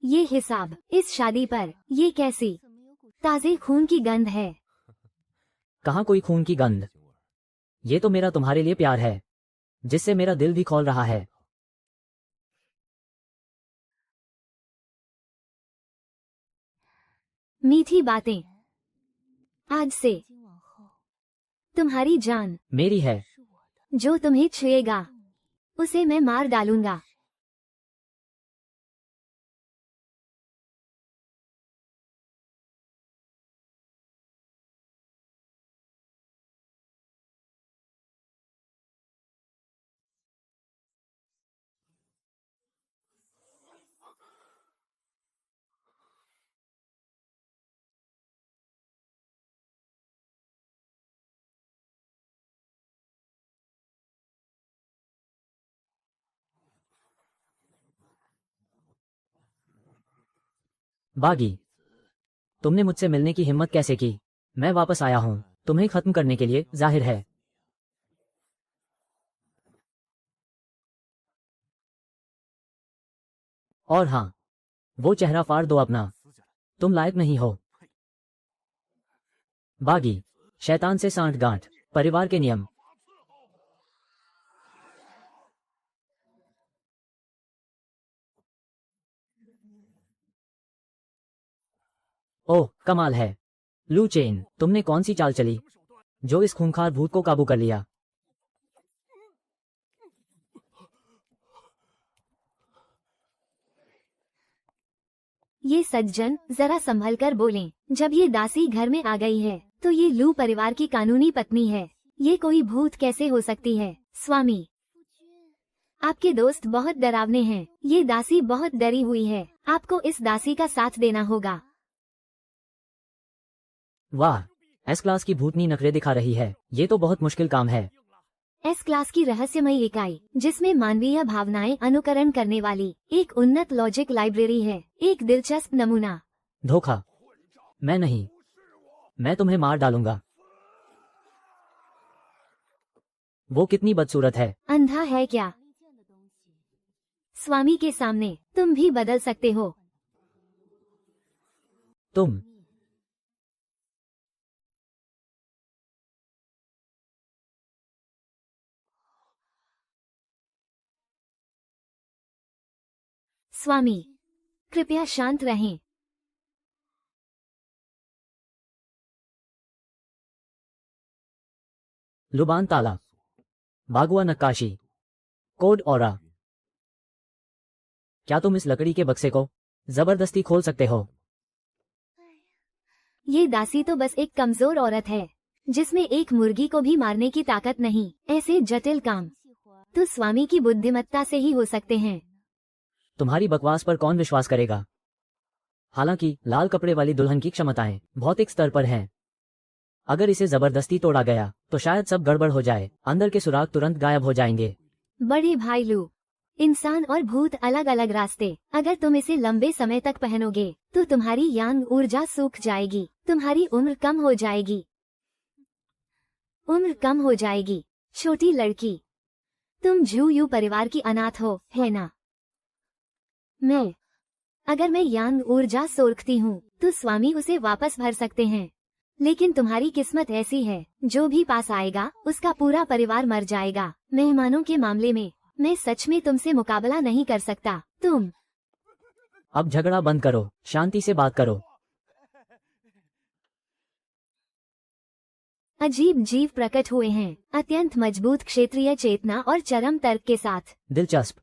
ये हिसाब इस शादी पर। ये कैसी 怎么有股 ताजे खून की गंध है। कहाँ कोई खून की गंध। ये तो मेरा तुम्हारे लिए प्यार है, जिससे मेरा दिल भी खौल रहा है। मीठी बातें। आज से 今往后 तुम्हारी जान मेरी है। 是我的， जो तुम्हें छुएगा उसे मैं मार डालूंगा। बागी, तुमने मुझसे मिलने की हिम्मत कैसे की? मैं वापस आया हूँ तुम्हें खत्म करने के लिए, जाहिर है। और हाँ, वो चेहरा फाड़ दो अपना, तुम लायक नहीं हो। बागी, शैतान से सांठगांठ, परिवार के नियम। ओह कमाल है, लू चेन, तुमने कौन सी चाल चली जो इस खूंखार भूत को काबू कर लिया? ये सज्जन जरा संभल कर बोलें। जब ये दासी घर में आ गई है तो ये लू परिवार की कानूनी पत्नी है। ये कोई भूत कैसे हो सकती है? स्वामी, आपके दोस्त बहुत डरावने हैं। ये दासी बहुत डरी हुई है। आपको इस दासी का साथ देना होगा। वाह, एस क्लास की भूतनी नखरे दिखा रही है। ये तो बहुत मुश्किल काम है। एस क्लास की रहस्यमयी इकाई, जिसमें मानवीय भावनाएं अनुकरण करने वाली एक उन्नत लॉजिक लाइब्रेरी है। एक दिलचस्प नमूना। धोखा, मैं नहीं, मैं तुम्हें मार डालूंगा। वो कितनी बदसूरत है। अंधा है क्या? स्वामी के सामने तुम भी बदल सकते हो। तुम स्वामी, कृपया शांत रहें। लुबान ताला, बागुआ नक्काशी, कोड ऑरा। क्या तुम इस लकड़ी के बक्से को जबरदस्ती खोल सकते हो? ये दासी तो बस एक कमजोर औरत है जिसमें एक मुर्गी को भी मारने की ताकत नहीं। ऐसे जटिल काम तो स्वामी की बुद्धिमत्ता से ही हो सकते हैं। तुम्हारी बकवास पर कौन विश्वास करेगा? हालांकि लाल कपड़े वाली दुल्हन की क्षमताएं भौतिक स्तर पर हैं। अगर इसे जबरदस्ती तोड़ा गया तो शायद सब गड़बड़ हो जाए, अंदर के सुराग तुरंत गायब हो जाएंगे। बड़े भाई लू, इंसान और भूत अलग अलग रास्ते। अगर तुम इसे लंबे समय तक पहनोगे तो तुम्हारी यांग ऊर्जा सूख जाएगी। तुम्हारी उम्र कम हो जाएगी। उम्र कम हो जाएगी। छोटी लड़की, तुम झू यू परिवार की अनाथ हो, है ना? अगर मैं यांग ऊर्जा सोखती हूँ तो स्वामी उसे वापस भर सकते हैं। लेकिन तुम्हारी किस्मत ऐसी है, जो भी पास आएगा उसका पूरा परिवार मर जाएगा। मेहमानों के मामले में मैं सच में तुमसे मुकाबला नहीं कर सकता। तुम अब झगड़ा बंद करो, शांति से बात करो। अजीब जीव प्रकट हुए हैं, अत्यंत मजबूत क्षेत्रीय चेतना और चरम तर्क के साथ। दिलचस्प।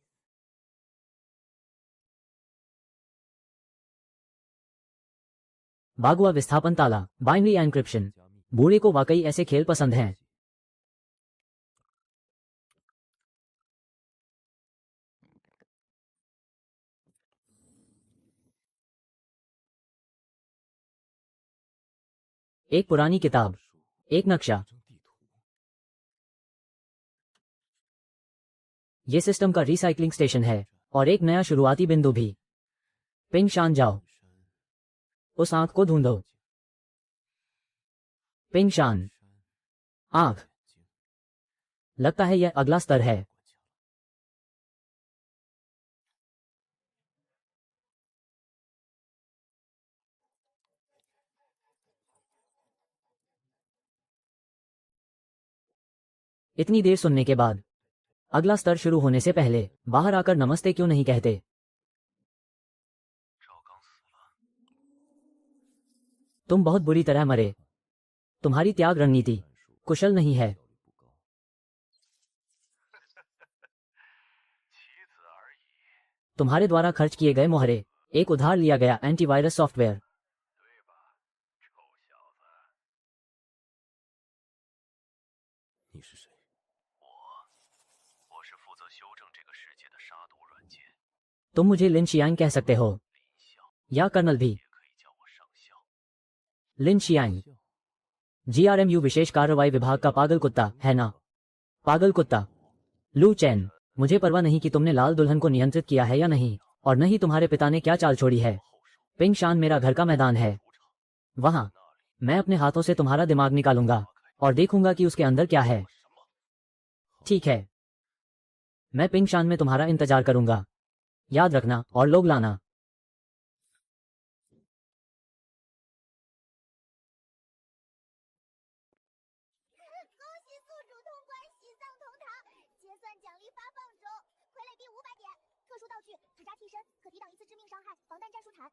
बागुआ विस्थापन ताला, बाइनरी एन्क्रिप्शन। बूढ़े को वाकई ऐसे खेल पसंद हैं। एक पुरानी किताब, एक नक्शा। ये सिस्टम का रिसाइकलिंग स्टेशन है और एक नया शुरुआती बिंदु भी। पिंग शान जाओ, उस आंख को ढूंढो। पिंग शान, आंख। लगता है यह अगला स्तर है। इतनी देर सुनने के बाद अगला स्तर शुरू होने से पहले बाहर आकर नमस्ते क्यों नहीं कहते? तुम बहुत बुरी तरह मरे। तुम्हारी त्याग रणनीति कुशल नहीं है। तुम्हारे द्वारा खर्च किए गए मोहरे, एक उधार लिया गया एंटीवायरस सॉफ्टवेयर। तुम मुझे लिन शियांग कह सकते हो या कर्नल भी। लिन शियांग, GRMU विशेष कार्रवाई विभाग का पागल कुत्ता, है ना? पागल कुत्ता। लू चैन, मुझे परवाह नहीं कि तुमने लाल दुल्हन को नियंत्रित किया है या नहीं, और नहीं तुम्हारे पिता ने क्या चाल छोड़ी है। पिंगशान मेरा घर का मैदान है। वहां मैं अपने हाथों से तुम्हारा दिमाग निकालूंगा और देखूंगा कि उसके अंदर क्या है। ठीक है, मैं पिंगशान में तुम्हारा इंतजार करूंगा। याद रखना और लोग लाना। 恭喜宿主通关喜丧同堂，结算奖励发放中，傀儡币500点，特殊道具纸扎替身，可抵挡1次致命伤害，防弹战术铲。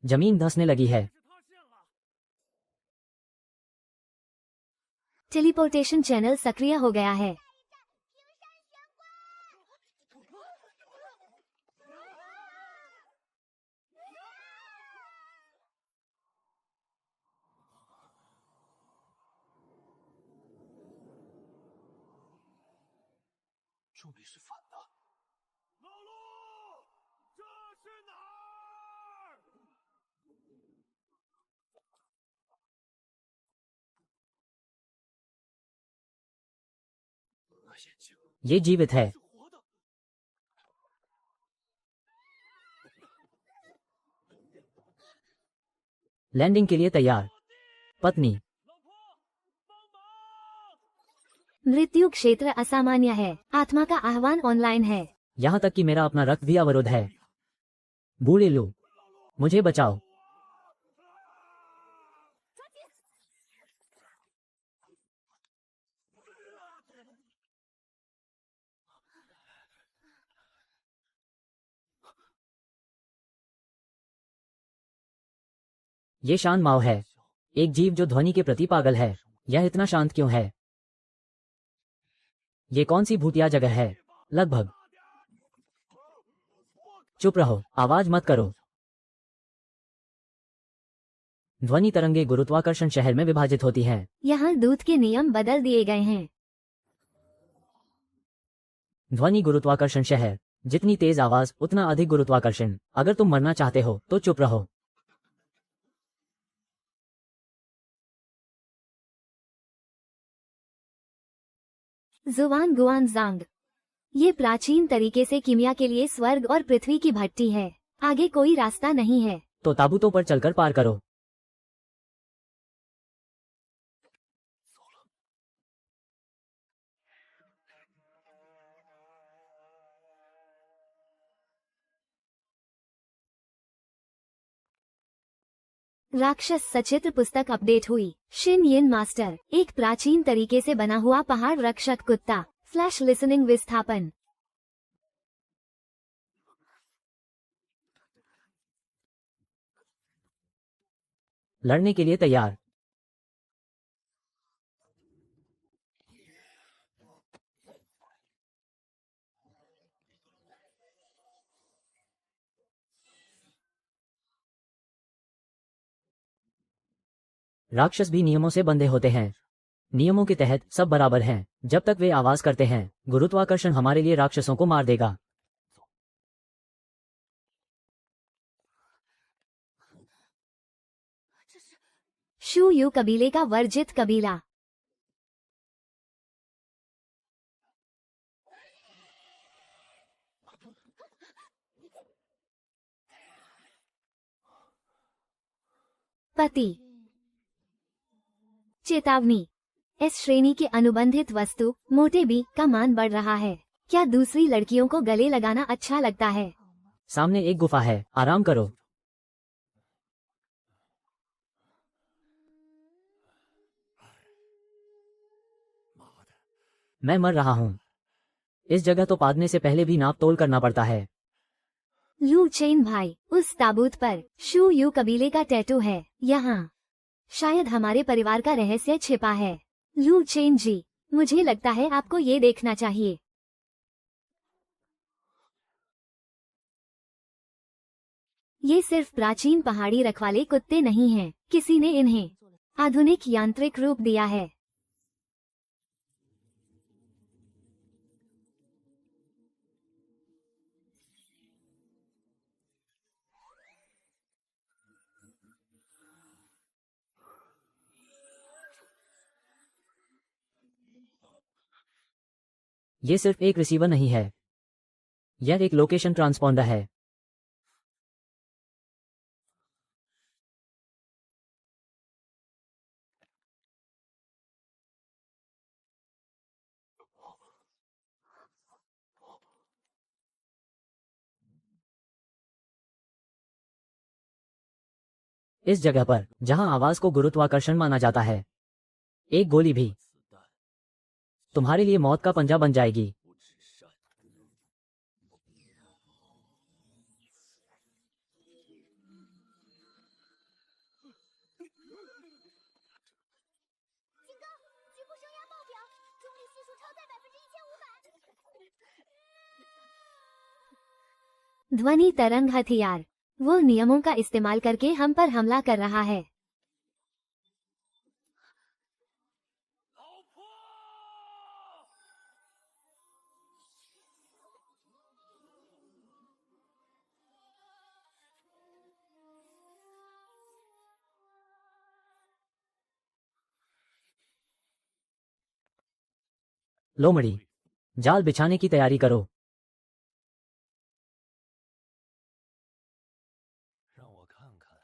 जमीन धंसने लगी है। टेलीपोर्टेशन चैनल सक्रिय हो गया है। 这里是反的。老陆，这是哪儿？眼睛 ये जीवित है। 是活的。 लैंडिंग के लिए तैयार। पत्नी, 老婆，帮忙！ मृत्यु क्षेत्र असामान्य है। आत्मा का आह्वान ऑनलाइन है। यहां तक कि मेरा अपना रक्त भी अवरुद्ध है। बूढ़े लो, मुझे बचाओ। ये शान माओ है, एक जीव जो ध्वनि के प्रति पागल है। यह इतना शांत क्यों है? ये कौन सी भूतिया जगह है? लगभग। चुप रहो, आवाज मत करो। ध्वनि तरंगे गुरुत्वाकर्षण शहर में विभाजित होती हैं। यहाँ दूत के नियम बदल दिए गए हैं। ध्वनि गुरुत्वाकर्षण शहर, जितनी तेज आवाज उतना अधिक गुरुत्वाकर्षण। अगर तुम मरना चाहते हो तो चुप रहो। जुवान गुआनजांग, ये प्राचीन तरीके से कीमिया के लिए स्वर्ग और पृथ्वी की भट्टी है। आगे कोई रास्ता नहीं है। तो ताबूतों पर चलकर पार करो। राक्षस सचित्र पुस्तक अपडेट हुई। शिन यिन मास्टर, एक प्राचीन तरीके से बना हुआ पहाड़ रक्षक कुत्ता। फ्लैश लिसनिंग विस्थापन। लड़ने के लिए तैयार। राक्षस भी नियमों से बंधे होते हैं। नियमों के तहत सब बराबर हैं। जब तक वे आवाज करते हैं, गुरुत्वाकर्षण हमारे लिए राक्षसों को मार देगा। शू यू कबीले का वर्जित कबीला। पति। चेतावनी, इस श्रेणी की अनुबंधित वस्तु मोटे बी का मान बढ़ रहा है। क्या दूसरी लड़कियों को गले लगाना अच्छा लगता है? सामने एक गुफा है, आराम करो। मैं मर रहा हूँ। इस जगह तो पादने से पहले भी नाप तोल करना पड़ता है। लू चेन भाई, उस ताबूत पर शू यू कबीले का टैटू है। यहाँ शायद हमारे परिवार का रहस्य छिपा है। लू चेन जी, मुझे लगता है आपको ये देखना चाहिए। ये सिर्फ प्राचीन पहाड़ी रखवाले कुत्ते नहीं हैं। किसी ने इन्हें आधुनिक यांत्रिक रूप दिया है। ये सिर्फ एक रिसीवर नहीं है, यह एक लोकेशन ट्रांसपॉन्डर है। इस जगह पर जहां आवाज को गुरुत्वाकर्षण माना जाता है, एक गोली भी 子弹 तुम्हारे लिए मौत का पंजा बन जाएगी। 不止善。警告！局部声压爆表，重力系数超载1500%。 ध्वनि तरंग हथियार, वो नियमों का इस्तेमाल करके हम पर हमला कर रहा है। 老婆， लोमड़ी, जाल बिछाने की तैयारी करो। 让我看看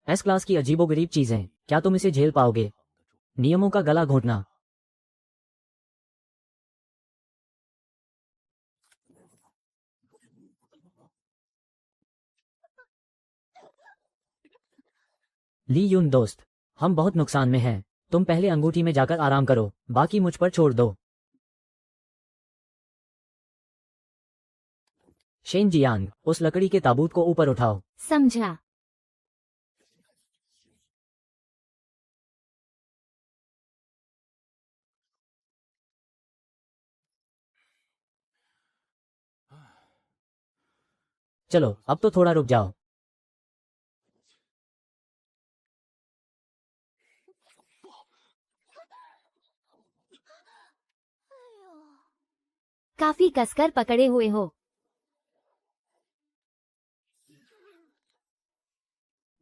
एस क्लास की अजीबोगरीब चीजें, क्या तुम इसे झेल पाओगे? 扛得住。 नियमों का गला घोंटना। ली यून दोस्त, हम बहुत नुकसान में हैं। तुम पहले अंगूठी में जाकर आराम करो, बाकी मुझ पर छोड़ दो। शेन जियांग, उस लकड़ी के ताबूत को ऊपर उठाओ। समझा। चलो अब तो थोड़ा रुक जाओ। काफी कसकर पकड़े हुए हो।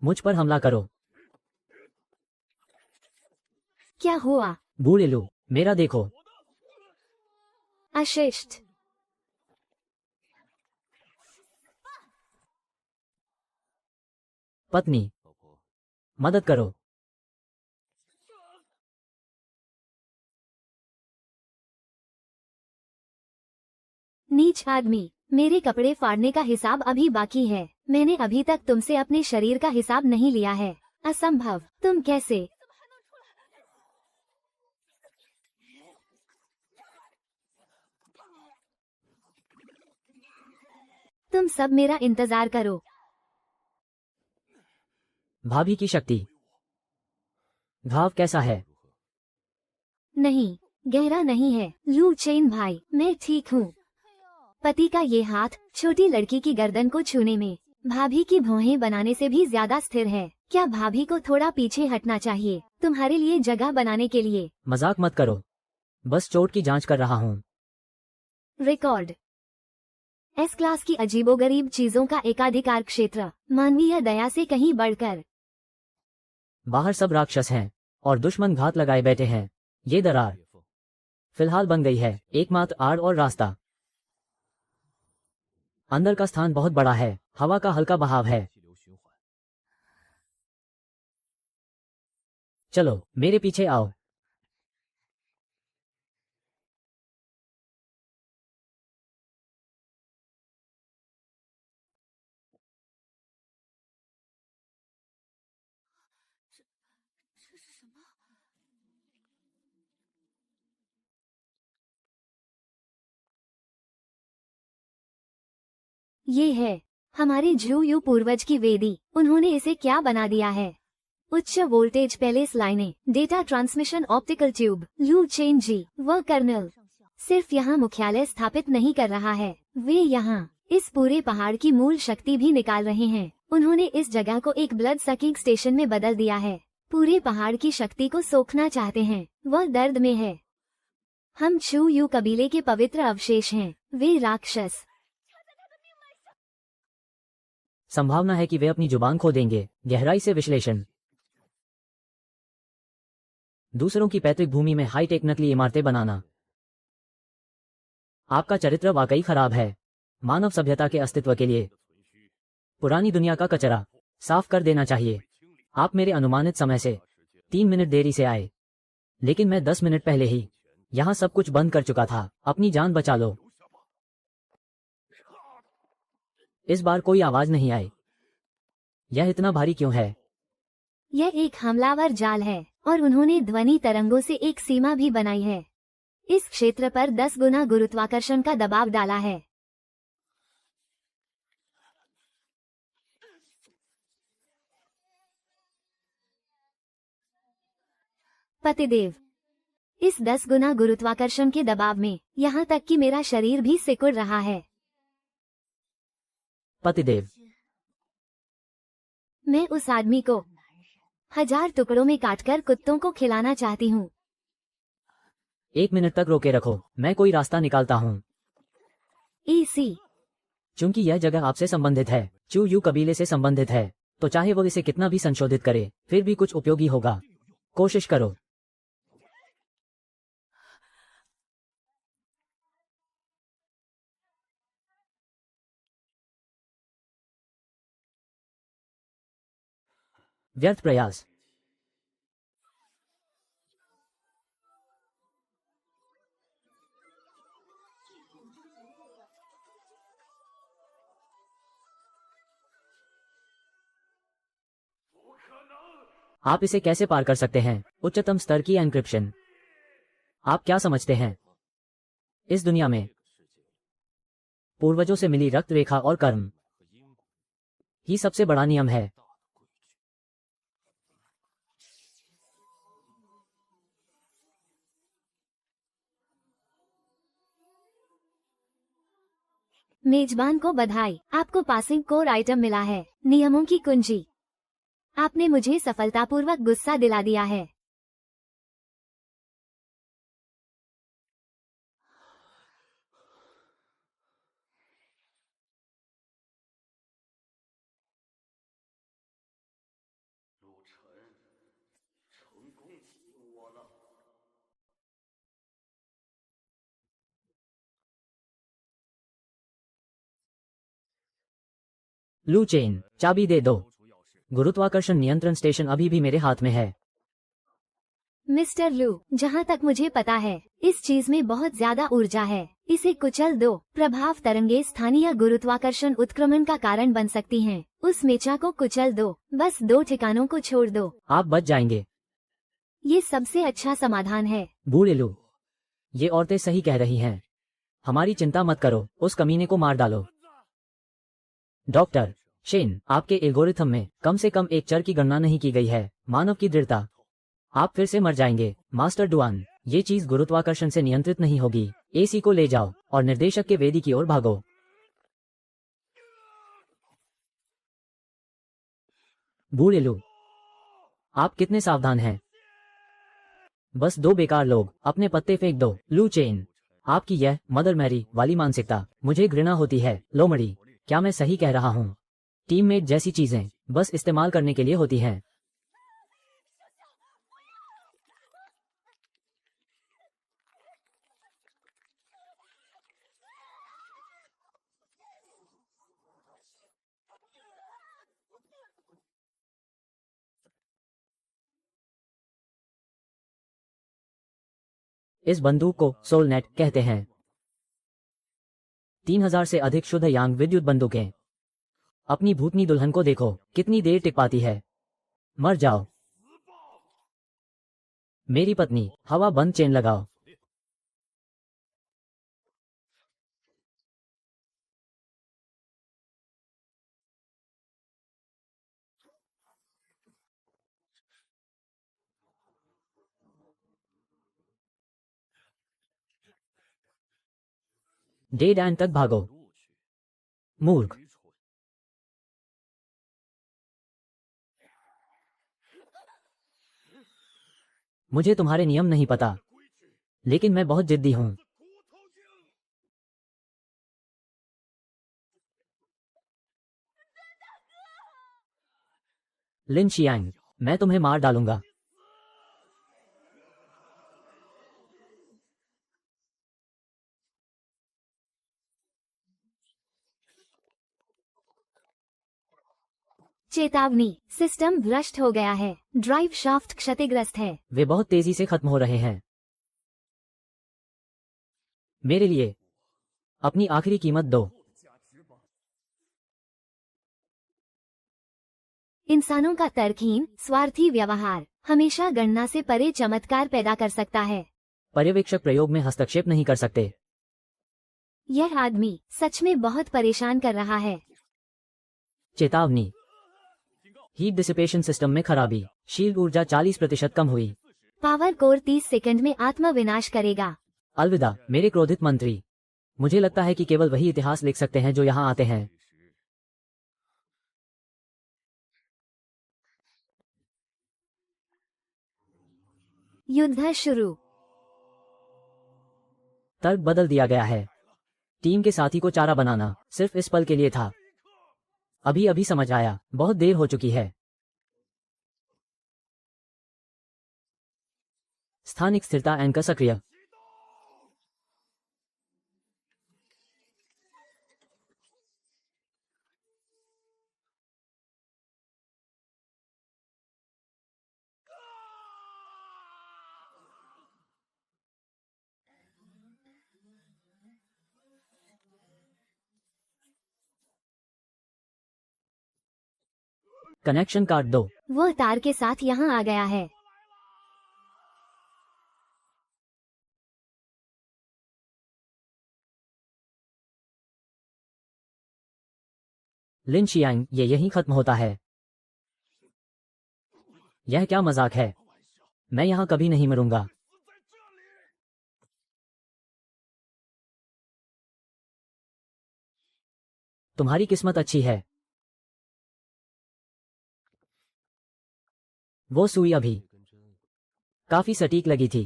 मुझ पर हमला करो। क्या हुआ? बूढ़े लो, मेरा देखो। अशिष्ट। पत्नी, 老婆， मदद करो। नीच आदमी, मेरे कपड़े फाड़ने का हिसाब अभी बाकी है। मैंने अभी तक तुमसे अपने शरीर का हिसाब नहीं लिया है। असंभव। तुम कैसे? तुम सब मेरा इंतजार करो। भाभी की शक्ति। घाव कैसा है? 如何？ नहीं, गहरा नहीं है। लू चेन भाई, मैं ठीक हूँ। पति का ये हाथ छोटी लड़की की गर्दन को छूने में भाभी की भौहें बनाने से भी ज्यादा स्थिर है। क्या भाभी को थोड़ा पीछे हटना चाहिए तुम्हारे लिए जगह बनाने के लिए? मजाक मत करो, बस चोट की जांच कर रहा हूँ। रिकॉर्ड। एस क्लास की अजीबोगरीब चीजों का एकाधिकार क्षेत्र, मानवीय दया से कहीं बढ़कर। बाहर सब राक्षस हैं और दुश्मन घात लगाए बैठे हैं। ये दरार 裂缝， फिलहाल बन गई है, एकमात्र आड़ और रास्ता। अंदर का स्थान बहुत बड़ा है, हवा का हल्का बहाव है। 气流循环。 चलो मेरे पीछे आओ। ये है हमारे झू पूर्वज की वेदी। उन्होंने इसे क्या बना दिया है? उच्च वोल्टेज पैलेस लाइनें, डेटा ट्रांसमिशन ऑप्टिकल ट्यूब। लू चेन जी, वह कर्नल सिर्फ यहाँ मुख्यालय स्थापित नहीं कर रहा है, वे यहाँ इस पूरे पहाड़ की मूल शक्ति भी निकाल रहे हैं। उन्होंने इस जगह को एक ब्लड सकिंग स्टेशन में बदल दिया है। पूरे पहाड़ की शक्ति को सोखना चाहते हैं। वह दर्द में है। हम छू यू कबीले के पवित्र अवशेष हैं। वे राक्षस। संभावना है कि वे अपनी जुबान खो देंगे। गहराई से विश्लेषण। दूसरों की पैतृक भूमि में हाईटेक नकली इमारतें बनाना। आपका चरित्र वाकई खराब है। मानव सभ्यता के अस्तित्व के लिए 的存虚， पुरानी दुनिया का कचरा साफ कर देना चाहिए। 清理 आप मेरे अनुमानित समय से 3 मिनट देरी से आए, लेकिन मैं 10 मिनट पहले ही यहाँ सब कुछ बंद कर चुका था। अपनी जान बचा लो। 留下吧。 इस बार कोई आवाज नहीं आई। यह इतना भारी क्यों है? यह एक हमलावर जाल है और उन्होंने ध्वनि तरंगों से एक सीमा भी बनाई है। इस क्षेत्र पर 10 गुना गुरुत्वाकर्षण का दबाव डाला है। पतिदेव, इस 10 गुना गुरुत्वाकर्षण के दबाव में यहाँ तक कि मेरा शरीर भी सिकुड़ रहा है। पतिदेव, मैं उस आदमी को 1000 टुकड़ों में काटकर कुत्तों को खिलाना चाहती हूँ। 1 मिनट तक रोके रखो, मैं कोई रास्ता निकालता हूँ। ईसी, चूंकि यह जगह आपसे संबंधित है, चू यू कबीले से संबंधित है, तो चाहे वो इसे कितना भी संशोधित करे, फिर भी कुछ उपयोगी होगा। कोशिश करो। व्यर्थ प्रयास। आप इसे कैसे पार कर सकते हैं? उच्चतम स्तर की एन्क्रिप्शन। आप क्या समझते हैं? इस दुनिया में पूर्वजों से मिली रक्त रेखा और कर्म ही सबसे बड़ा नियम है। मेजबान को बधाई, आपको पासिंग कोर आइटम मिला है, नियमों की कुंजी। आपने मुझे सफलतापूर्वक गुस्सा दिला दिया है। लू चेन, चाबी दे दो। गुरुत्वाकर्षण नियंत्रण स्टेशन अभी भी मेरे हाथ में है। मिस्टर लू, जहाँ तक मुझे पता है, इस चीज में बहुत ज्यादा ऊर्जा है। इसे कुचल दो। प्रभाव तरंगे स्थानीय गुरुत्वाकर्षण उत्क्रमण का कारण बन सकती हैं। उस मेचा को कुचल दो। बस 2 ठिकानों को छोड़ दो। आप बच जाएंगे। ये सबसे अच्छा समाधान है। बूढ़े लू, ये औरतें सही कह रही हैं। हमारी चिंता मत करो, उस कमीने को मार डालो। डॉक्टर शेन, आपके एल्गोरिथम में कम से कम एक चर की गणना नहीं की गई है, मानव की दृढ़ता। आप फिर से मर जाएंगे। मास्टर डुआन, ये चीज गुरुत्वाकर्षण से नियंत्रित नहीं होगी। एसी को ले जाओ और निर्देशक के वेदी की ओर भागो। बूढ़े लू, आप कितने सावधान हैं। बस 2 बेकार लोग, अपने पत्ते फेंक दो। लू चेन, आपकी यह मदर मैरी वाली मानसिकता मुझे घृणा होती है। लोमड़ी, क्या मैं सही कह रहा हूँ? टीममेट जैसी चीजें बस इस्तेमाल करने के लिए होती हैं। इस बंदूक को सोलनेट कहते हैं। 3000 से अधिक शुद्ध यांग विद्युत बंदूकें। अपनी भूतनी दुल्हन को देखो, कितनी देर टिक पाती है। मर जाओ। मेरी पत्नी, हवा बंद चेन लगाओ। डेड एंड तक भागो। मूर्ख, मुझे तुम्हारे नियम नहीं पता, लेकिन मैं बहुत जिद्दी हूँ। लिन शियांग, मैं तुम्हें मार डालूंगा। चेतावनी, सिस्टम भ्रष्ट हो गया है। ड्राइव शाफ्ट क्षतिग्रस्त है। वे बहुत तेजी से खत्म हो रहे हैं। मेरे लिए अपनी आखिरी कीमत दो। इंसानों का तर्कहीन स्वार्थी व्यवहार हमेशा गणना से परे चमत्कार पैदा कर सकता है। पर्यवेक्षक प्रयोग में हस्तक्षेप नहीं कर सकते। यह आदमी सच में बहुत परेशान कर रहा है। चेतावनी, हीट डिसिपेशन सिस्टम में खराबी, शील्ड ऊर्जा 40% कम हुई। पावर कोर 30 सेकंड में आत्म विनाश करेगा। अलविदा मेरे क्रोधित मंत्री। मुझे लगता है कि केवल वही इतिहास लिख सकते हैं जो यहाँ आते हैं। युद्ध शुरू। तर्क बदल दिया गया है। टीम के साथी को चारा बनाना सिर्फ इस पल के लिए था। अभी अभी समझ आया, बहुत देर हो चुकी है। स्थानिक स्थिरता एंकर सक्रिय। कनेक्शन काट दो। वह तार के साथ यहाँ आ गया है। लिन शियांग, ये यहीं खत्म होता है। यह क्या मजाक है? मैं यहाँ कभी नहीं मरूंगा। तुम्हारी किस्मत अच्छी है। वो सुई अभी काफी सटीक लगी थी।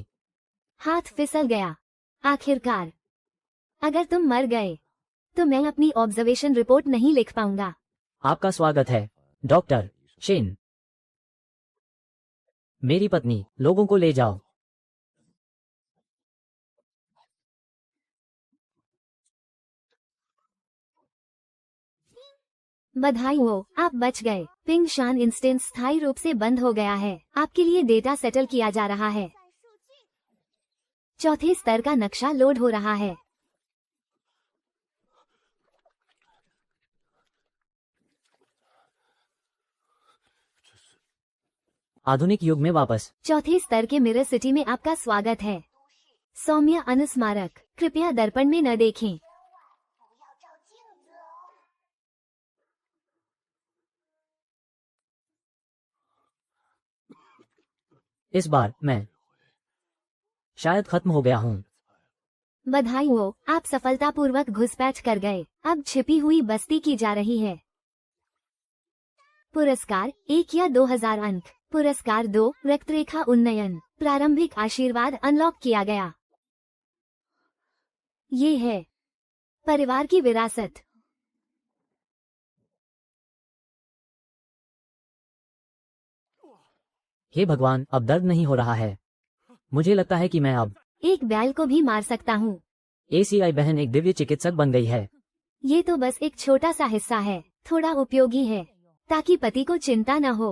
हाथ फिसल गया। आखिरकार अगर तुम मर गए तो मैं अपनी ऑब्जर्वेशन रिपोर्ट नहीं लिख पाऊंगा। आपका स्वागत है डॉक्टर शेन। मेरी पत्नी, लोगों को ले जाओ। बधाई हो, आप बच गए। पिंग शान इंस्टेंस स्थायी रूप से बंद हो गया है। आपके लिए डेटा सेटल किया जा रहा है। चौथे स्तर का नक्शा लोड हो रहा है। आधुनिक युग में वापस। चौथे स्तर के मिरर सिटी में आपका स्वागत है। सौम्य अनुस्मारक, कृपया दर्पण में न देखें। 不要照镜子哦。 इस बार मैं शायद खत्म हो गया हूँ। बधाई हो, आप सफलतापूर्वक घुसपैठ कर गए। अब छिपी हुई बस्ती की जा रही है। पुरस्कार 1 या 2000 अंक। पुरस्कार 2 रक्तरेखा उन्नयन। प्रारंभिक आशीर्वाद अनलॉक किया गया। ये है परिवार की विरासत। हे भगवान, अब दर्द नहीं हो रहा है। मुझे लगता है कि मैं अब एक बैल को भी मार सकता हूँ। ACI बहन एक दिव्य चिकित्सक बन गई है। ये तो बस एक छोटा सा हिस्सा है, थोड़ा उपयोगी है ताकि पति को चिंता न हो।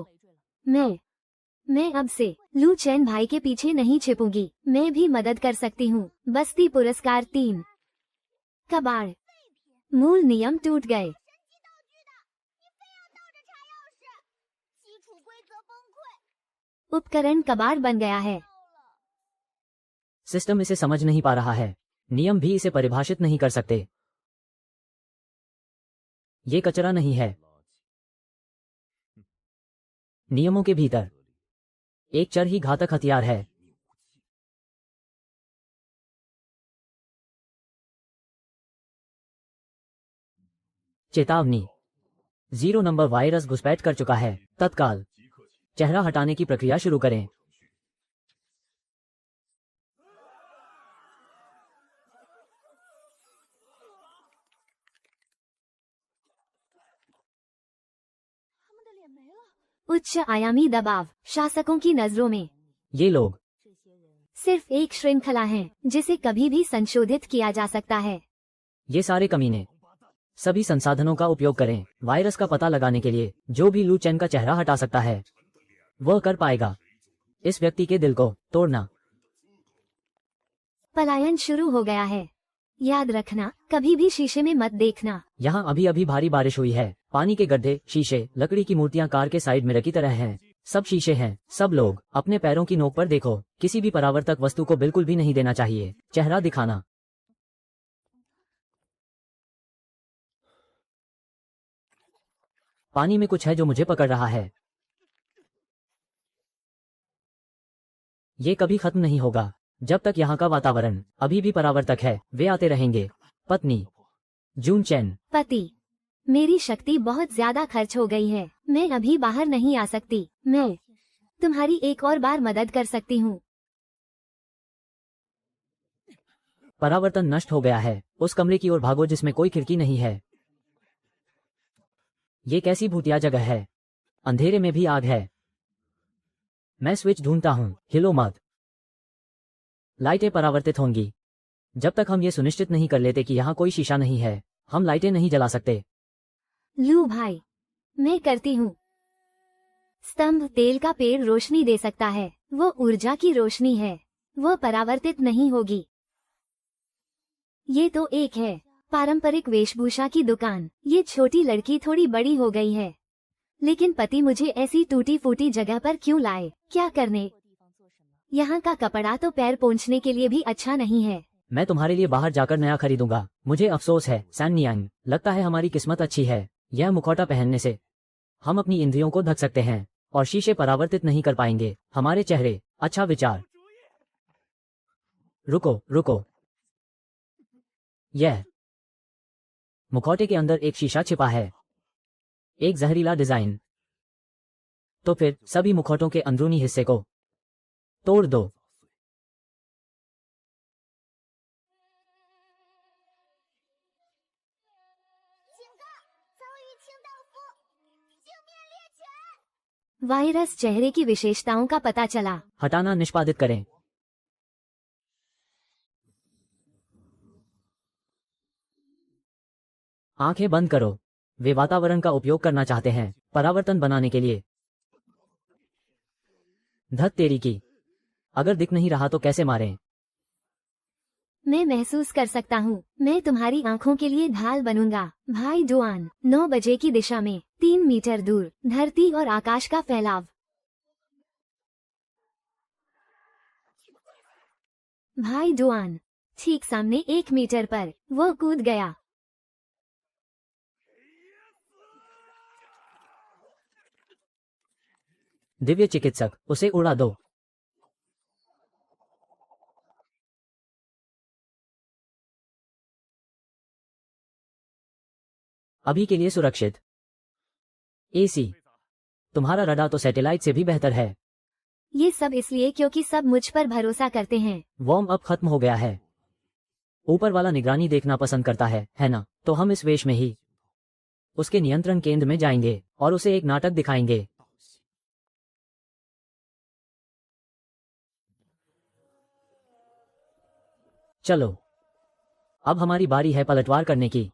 मैं अब से लू चैन भाई के पीछे नहीं छिपूंगी। मैं भी मदद कर सकती हूँ। बस्ती पुरस्कार 3 कबाड़। मूल नियम टूट गए। 基础规则崩溃。 उपकरण कबाड़ बन गया है। सिस्टम इसे समझ नहीं पा रहा है। नियम भी इसे परिभाषित नहीं कर सकते। ये कचरा नहीं है। नियमों के भीतर एक चर ही घातक हथियार है। चेतावनी, 0 नंबर वायरस घुसपैठ कर चुका है। तत्काल चेहरा हटाने की प्रक्रिया शुरू करें। उच्च आयामी दबाव शासकों की नजरों में। ये लोग सिर्फ एक श्रृंखला है जिसे कभी भी संशोधित किया जा सकता है। ये सारे कमीने सभी संसाधनों का उपयोग करें वायरस का पता लगाने के लिए। जो भी लू चेन का चेहरा हटा सकता है वह कर पाएगा। इस व्यक्ति के दिल को तोड़ना। पलायन शुरू हो गया है। याद रखना, कभी भी शीशे में मत देखना। यहाँ अभी अभी भारी बारिश हुई है। पानी के गड्ढे, शीशे, लकड़ी की मूर्तियां कार के साइड मिरर की तरह हैं। सब शीशे हैं। सब लोग अपने पैरों की नोक पर देखो। किसी भी परावर्तक वस्तु को बिल्कुल भी नहीं देना चाहिए। चेहरा दिखाना। पानी में कुछ है जो मुझे पकड़ रहा है। ये कभी खत्म नहीं होगा जब तक यहाँ का वातावरण अभी भी परावर्तक है। वे आते रहेंगे। पत्नी जून चेन। पति, मेरी शक्ति बहुत ज्यादा खर्च हो गई है। मैं अभी बाहर नहीं आ सकती। मैं तुम्हारी एक और बार मदद कर सकती हूँ। परावर्तन नष्ट हो गया है। उस कमरे की ओर भागो जिसमें कोई खिड़की नहीं है। ये कैसी भूतिया जगह है। अंधेरे में भी आग है। मैं स्विच ढूंढता हूँ। हिलो मत। लाइटें परावर्तित होंगी। जब तक हम ये सुनिश्चित नहीं कर लेते कि यहाँ कोई शीशा नहीं है, हम लाइटें नहीं जला सकते। लू भाई, मैं करती हूँ। स्तंभ तेल का पेड़ रोशनी दे सकता है। वो ऊर्जा की रोशनी है। वो परावर्तित नहीं होगी। ये तो एक है। पारंपरिक वेशभूषा की दुकान। ये छोटी लड़की थोड़ी बड़ी हो गई है, लेकिन पति मुझे ऐसी टूटी फूटी जगह पर क्यों लाए? क्या करने? यहाँ का कपड़ा तो पैर पोंछने के लिए भी अच्छा नहीं है। मैं तुम्हारे लिए बाहर जाकर नया खरीदूंगा। मुझे अफसोस है सैन नियांग। लगता है हमारी किस्मत अच्छी है। यह मुखौटा पहनने से हम अपनी इंद्रियों को ढक सकते हैं और शीशे परावर्तित नहीं कर पाएंगे हमारे चेहरे। अच्छा विचार। रुको रुको। यह मुखौटे के अंदर एक शीशा छिपा है। एक जहरीला डिजाइन। तो फिर सभी मुखौटों के अंदरूनी हिस्से को तोड़ दो। 警告！遭遇清道夫，镜面猎犬。 वायरस चेहरे की विशेषताओं का पता चला। हटाना निष्पादित करें। आंखें बंद करो। वे वातावरण का उपयोग करना चाहते हैं परावर्तन बनाने के लिए। धत तेरी की। अगर दिख नहीं रहा तो कैसे मारें? मैं महसूस कर सकता हूँ। मैं तुम्हारी आंखों के लिए ढाल बनूंगा। भाई डुआन, 9 बजे की दिशा में 3 मीटर दूर, धरती और आकाश का फैलाव। भाई डुआन, ठीक सामने 1 मीटर पर। वो कूद गया। दिव्य चिकित्सक, उसे उड़ा दो। अभी के लिए सुरक्षित। एसी, तुम्हारा रडार तो सैटेलाइट से भी बेहतर है। ये सब इसलिए क्योंकि सब मुझ पर भरोसा करते हैं। वार्म अप खत्म हो गया है। ऊपर वाला निगरानी देखना पसंद करता है ना? तो हम इस वेश में ही उसके नियंत्रण केंद्र में जाएंगे और उसे एक नाटक दिखाएंगे। चलो, अब हमारी बारी है पलटवार करने की।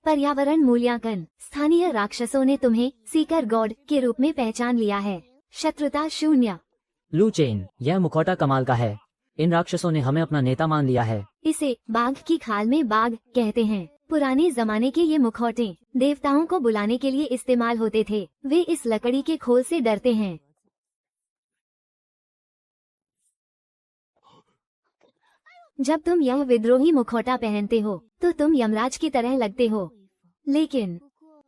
पर्यावरण मूल्यांकन। स्थानीय राक्षसों ने तुम्हें सीकर गॉड के रूप में पहचान लिया है। शत्रुता 0। लू चेन, यह मुखौटा कमाल का है। इन राक्षसों ने हमें अपना नेता मान लिया है। इसे बाघ की खाल में बाघ कहते हैं। पुराने जमाने के ये मुखौटे देवताओं को बुलाने के लिए इस्तेमाल होते थे। वे इस लकड़ी के खोल से डरते हैं। जब तुम यह विद्रोही मुखौटा पहनते हो तो तुम यमराज की तरह लगते हो, लेकिन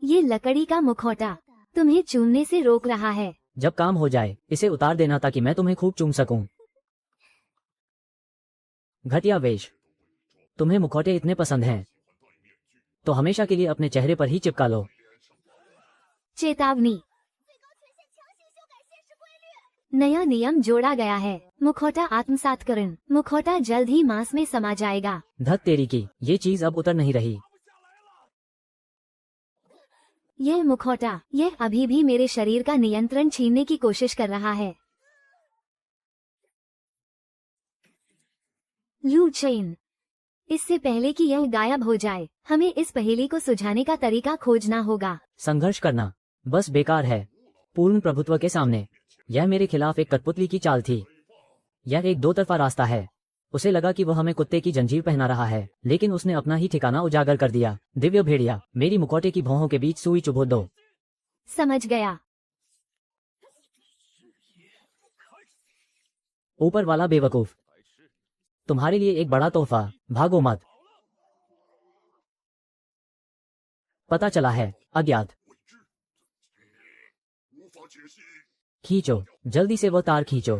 ये लकड़ी का मुखौटा तुम्हें चूमने से रोक रहा है। जब काम हो जाए इसे उतार देना ताकि मैं तुम्हें खूब चूम सकूं। घटिया वेश। तुम्हें मुखौटे इतने पसंद हैं तो हमेशा के लिए अपने चेहरे पर ही चिपका लो। चेतावनी, 最高权限强行修改现实规律。 नया नियम जोड़ा गया है। मुखौटा आत्मसातकरण। मुखौटा जल्द ही मांस में समा जाएगा। धत तेरी की, ये चीज अब उतर नहीं रही। यह मुखौटा, यह अभी भी मेरे शरीर का नियंत्रण छीनने की कोशिश कर रहा है। लू चेन, इससे पहले कि यह गायब हो जाए हमें इस पहेली को सुलझाने का तरीका खोजना होगा। संघर्ष करना बस बेकार है। पूर्ण प्रभुत्व के सामने यह मेरे खिलाफ एक कठपुतली की चाल थी। यह एक 2 तरफा रास्ता है। उसे लगा कि वह हमें कुत्ते की जंजीर पहना रहा है, लेकिन उसने अपना ही ठिकाना उजागर कर दिया। दिव्य भेड़िया, मेरी मुखौटे की भौहों के बीच सुई चुभो दो। समझ गया। ऊपर वाला बेवकूफ, तुम्हारे लिए एक बड़ा तोहफा, भागो मत। पता चला है, अज्ञात। 无法解析。 खींचो, जल्दी से वो तार खींचो।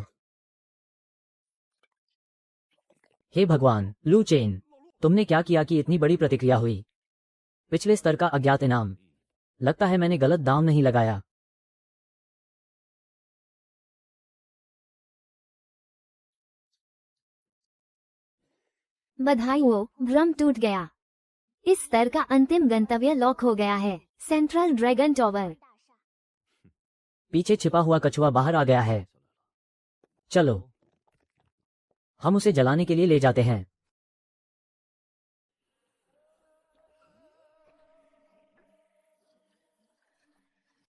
हे भगवान, लू चेन, तुमने क्या किया कि इतनी बड़ी प्रतिक्रिया हुई? पिछले स्तर का अज्ञात इनाम। लगता है मैंने गलत दाम नहीं लगाया। बधाई हो, भ्रम टूट गया। इस स्तर का अंतिम गंतव्य लॉक हो गया है, सेंट्रल ड्रैगन टॉवर। पीछे छिपा हुआ कछुआ बाहर आ गया है। चलो, हम उसे जलाने के लिए ले जाते हैं।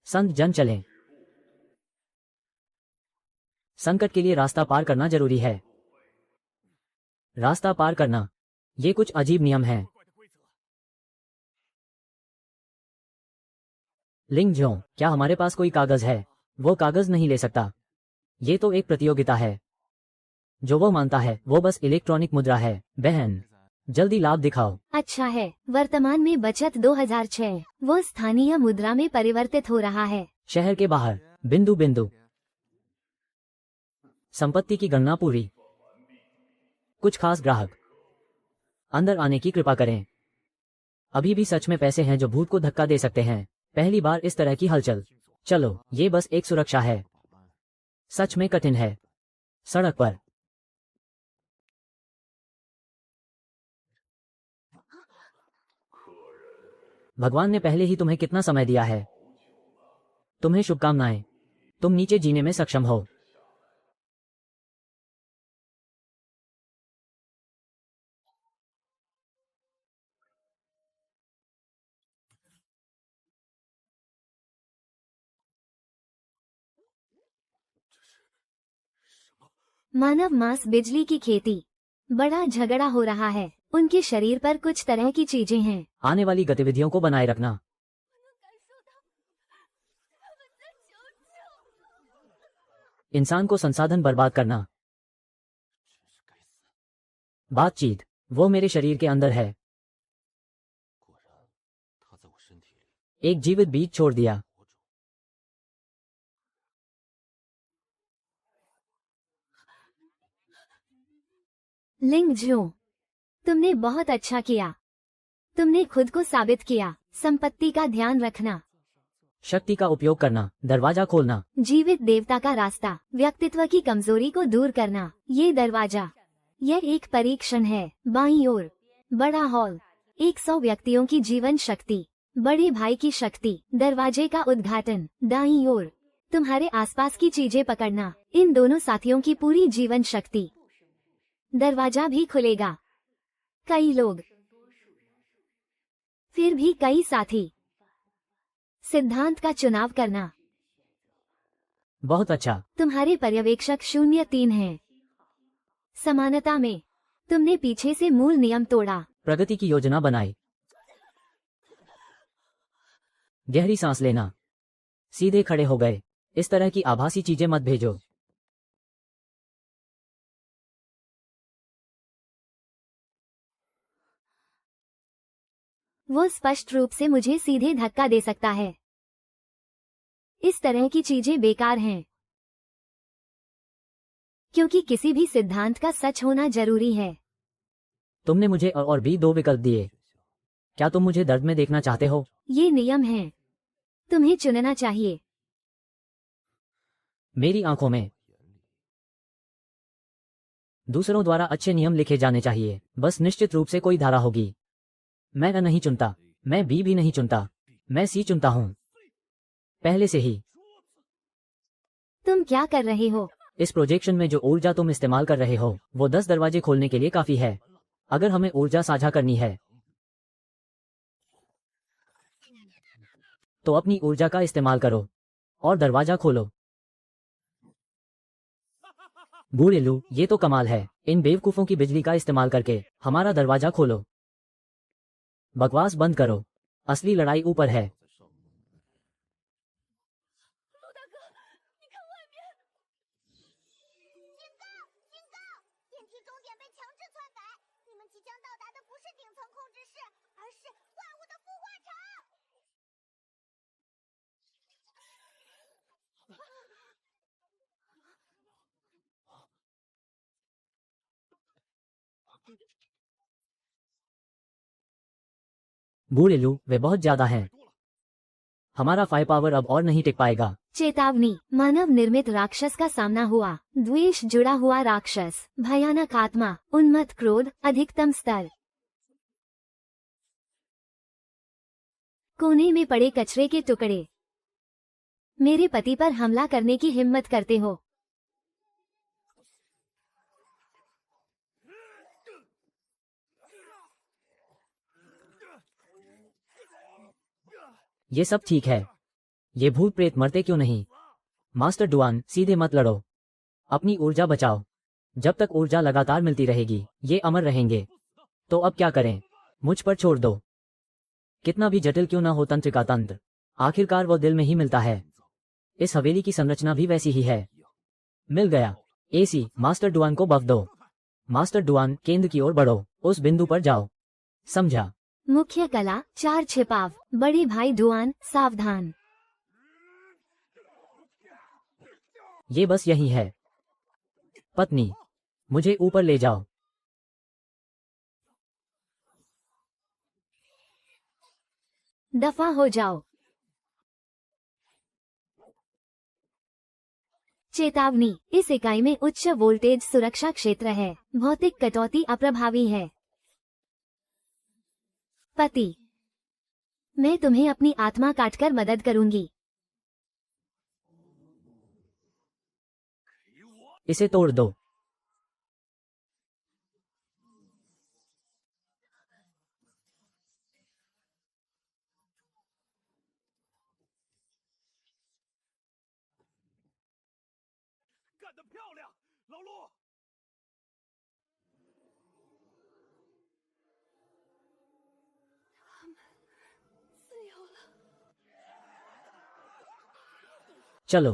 संत जन चलें। संकट के लिए रास्ता पार करना जरूरी है। रास्ता पार करना, ये कुछ अजीब नियम है। लिंग ज्यों, क्या हमारे पास कोई कागज है? वो कागज नहीं ले सकता। ये तो एक प्रतियोगिता है। जो वो मानता है वो बस इलेक्ट्रॉनिक मुद्रा है। बहन, जल्दी लाभ दिखाओ। अच्छा है, वर्तमान में बचत 2006, वो स्थानीय मुद्रा में परिवर्तित हो रहा है। शहर के बाहर, बिंदु बिंदु। संपत्ति की गणना पूरी। कुछ खास ग्राहक, अंदर आने की कृपा करें। अभी भी सच में पैसे हैं जो भूत को धक्का दे सकते हैं। पहली बार इस तरह की हलचल। चलो, ये बस एक सुरक्षा है। सच में कठिन है। सड़क पर भगवान ने पहले ही तुम्हें कितना समय दिया है। तुम्हें शुभकामनाएं। तुम नीचे जीने में सक्षम हो। मानव मांस बिजली की खेती। बड़ा झगड़ा हो रहा है। उनके शरीर पर कुछ तरह की चीजें हैं। आने वाली गतिविधियों को बनाए रखना। 我能感受到他们在求救。 इंसान को संसाधन बर्बाद करना। बातचीत, वो मेरे शरीर के अंदर है। 果然，他在我身体里。 एक जीवित बीज छोड़ दिया। लिंग ज्यों, तुमने बहुत अच्छा किया। तुमने खुद को साबित किया। संपत्ति का ध्यान रखना। शक्ति का उपयोग करना, दरवाजा खोलना। जीवित देवता का रास्ता, व्यक्तित्व की कमजोरी को दूर करना। ये दरवाजा, यह एक परीक्षण है। बाईं ओर, बड़ा हॉल, 100 व्यक्तियों की जीवन शक्ति, बड़े भाई की शक्ति। दरवाजे का उद्घाटन, दाईं ओर, तुम्हारे आसपास की चीजें पकड़ना। इन दोनों साथियों की पूरी जीवन शक्ति। दरवाजा भी खुलेगा। कई लोग, फिर भी कई साथी। सिद्धांत का चुनाव करना। बहुत अच्छा। तुम्हारे पर्यवेक्षक 03 हैं। समानता में, तुमने पीछे से मूल नियम तोड़ा। प्रगति की योजना बनाई। गहरी सांस लेना। सीधे खड़े हो गए। इस तरह की आभासी चीजें मत भेजो। वो स्पष्ट रूप से मुझे सीधे धक्का दे सकता है। इस तरह की चीजें बेकार हैं, क्योंकि किसी भी सिद्धांत का सच होना जरूरी है। तुमने मुझे और भी 2 विकल्प दिए। क्या तुम मुझे दर्द में देखना चाहते हो? ये नियम है, तुम्हें चुनना चाहिए। मेरी आंखों में दूसरों द्वारा अच्छे नियम लिखे जाने चाहिए। बस निश्चित रूप से कोई धारा होगी। मैं A नहीं चुनता, मैं B भी नहीं चुनता, मैं C चुनता हूं। पहले से ही। तुम क्या कर रहे हो? इस प्रोजेक्शन में जो ऊर्जा तुम इस्तेमाल कर रहे हो वो 10 दरवाजे खोलने के लिए काफी है। अगर हमें ऊर्जा साझा करनी है तो अपनी ऊर्जा का इस्तेमाल करो और दरवाजा खोलो। बूढ़े लू, ये तो कमाल है। इन बेवकूफों की बिजली का इस्तेमाल करके हमारा दरवाजा खोलो। बकवास बंद करो, असली लड़ाई ऊपर है। 陆大哥，你看外面！警告！警告！电梯终点被强制篡改，你们即将到达的不是顶层控制室，而是怪物的孵化场。बूढ़े लू, वे बहुत ज्यादा हैं। हमारा फायर पावर अब और नहीं टिक पाएगा। चेतावनी, मानव निर्मित राक्षस का सामना हुआ। द्वेष जुड़ा हुआ राक्षस, भयानक आत्मा, उन्मत्त क्रोध, अधिकतम स्तर। कोने में पड़े कचरे के टुकड़े। मेरे पति पर हमला करने की हिम्मत करते हो? ये सब ठीक है। ये भूत प्रेत मरते क्यों नहीं? मास्टर डुआन, सीधे मत लड़ो, अपनी ऊर्जा बचाओ। जब तक ऊर्जा लगातार मिलती रहेगी ये अमर रहेंगे। तो अब क्या करें? मुझ पर छोड़ दो। कितना भी जटिल क्यों ना हो तंत्र का तंत्र, आखिरकार वो दिल में ही मिलता है। इस हवेली की संरचना भी वैसी ही है। मिल गया। एसी, मास्टर डुआन को बफ दो। मास्टर डुआन, केंद्र की ओर बढ़ो, उस बिंदु पर जाओ। समझा? मुख्य कला, 4 छिपाव। बड़े भाई डुआन, सावधान। ये बस यही है। पत्नी, मुझे ऊपर ले जाओ। दफा हो जाओ। चेतावनी, इस इकाई में उच्च वोल्टेज सुरक्षा क्षेत्र है। भौतिक कटौती अप्रभावी है। पति, मैं तुम्हें अपनी आत्मा काटकर मदद करूंगी। इसे तोड़ दो। चलो,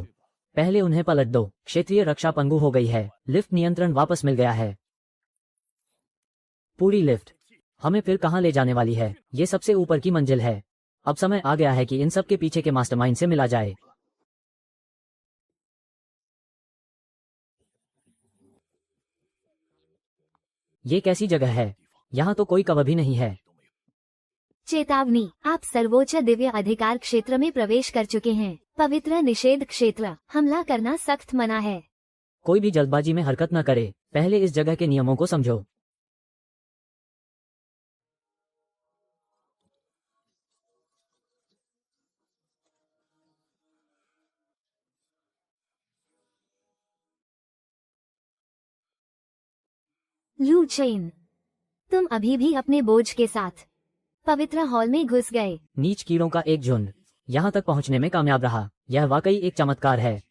पहले उन्हें पलट दो। क्षेत्रीय रक्षा पंगु हो गई है। लिफ्ट नियंत्रण वापस मिल गया है। पूरी लिफ्ट हमें फिर कहां ले जाने वाली है? ये सबसे ऊपर की मंजिल है। अब समय आ गया है कि इन सब के पीछे के मास्टरमाइंड से मिला जाए। ये कैसी जगह है? यहाँ तो कोई कवच भी नहीं है। चेतावनी, आप सर्वोच्च दिव्य अधिकार क्षेत्र में प्रवेश कर चुके हैं। पवित्र निषेध क्षेत्र, हमला करना सख्त मना है। कोई भी जल्दबाजी में हरकत न करे। पहले इस जगह के नियमों को समझो। लू चेन, तुम अभी भी अपने बोझ के साथ पवित्र हॉल में घुस गए। नीच कीड़ों का एक झुंड यहाँ तक पहुँचने में कामयाब रहा। यह वाकई एक चमत्कार है।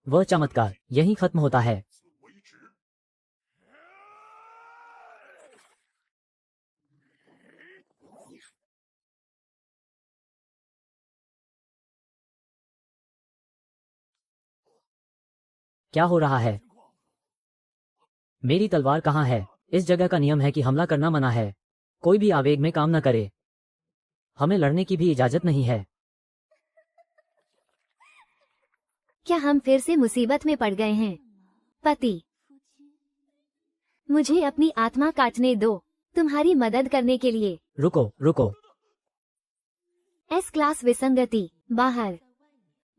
वह चमत्कार यहीं खत्म होता है। क्या हो रहा है? मेरी तलवार कहाँ है? इस जगह का नियम है कि हमला करना मना है। कोई भी आवेग में काम न करे। हमें लड़ने की भी इजाजत नहीं है। क्या हम फिर से मुसीबत में पड़ गए हैं? पति, मुझे अपनी आत्मा काटने दो, तुम्हारी मदद करने के लिए। रुको रुको। एस क्लास विसंगति, बाहर।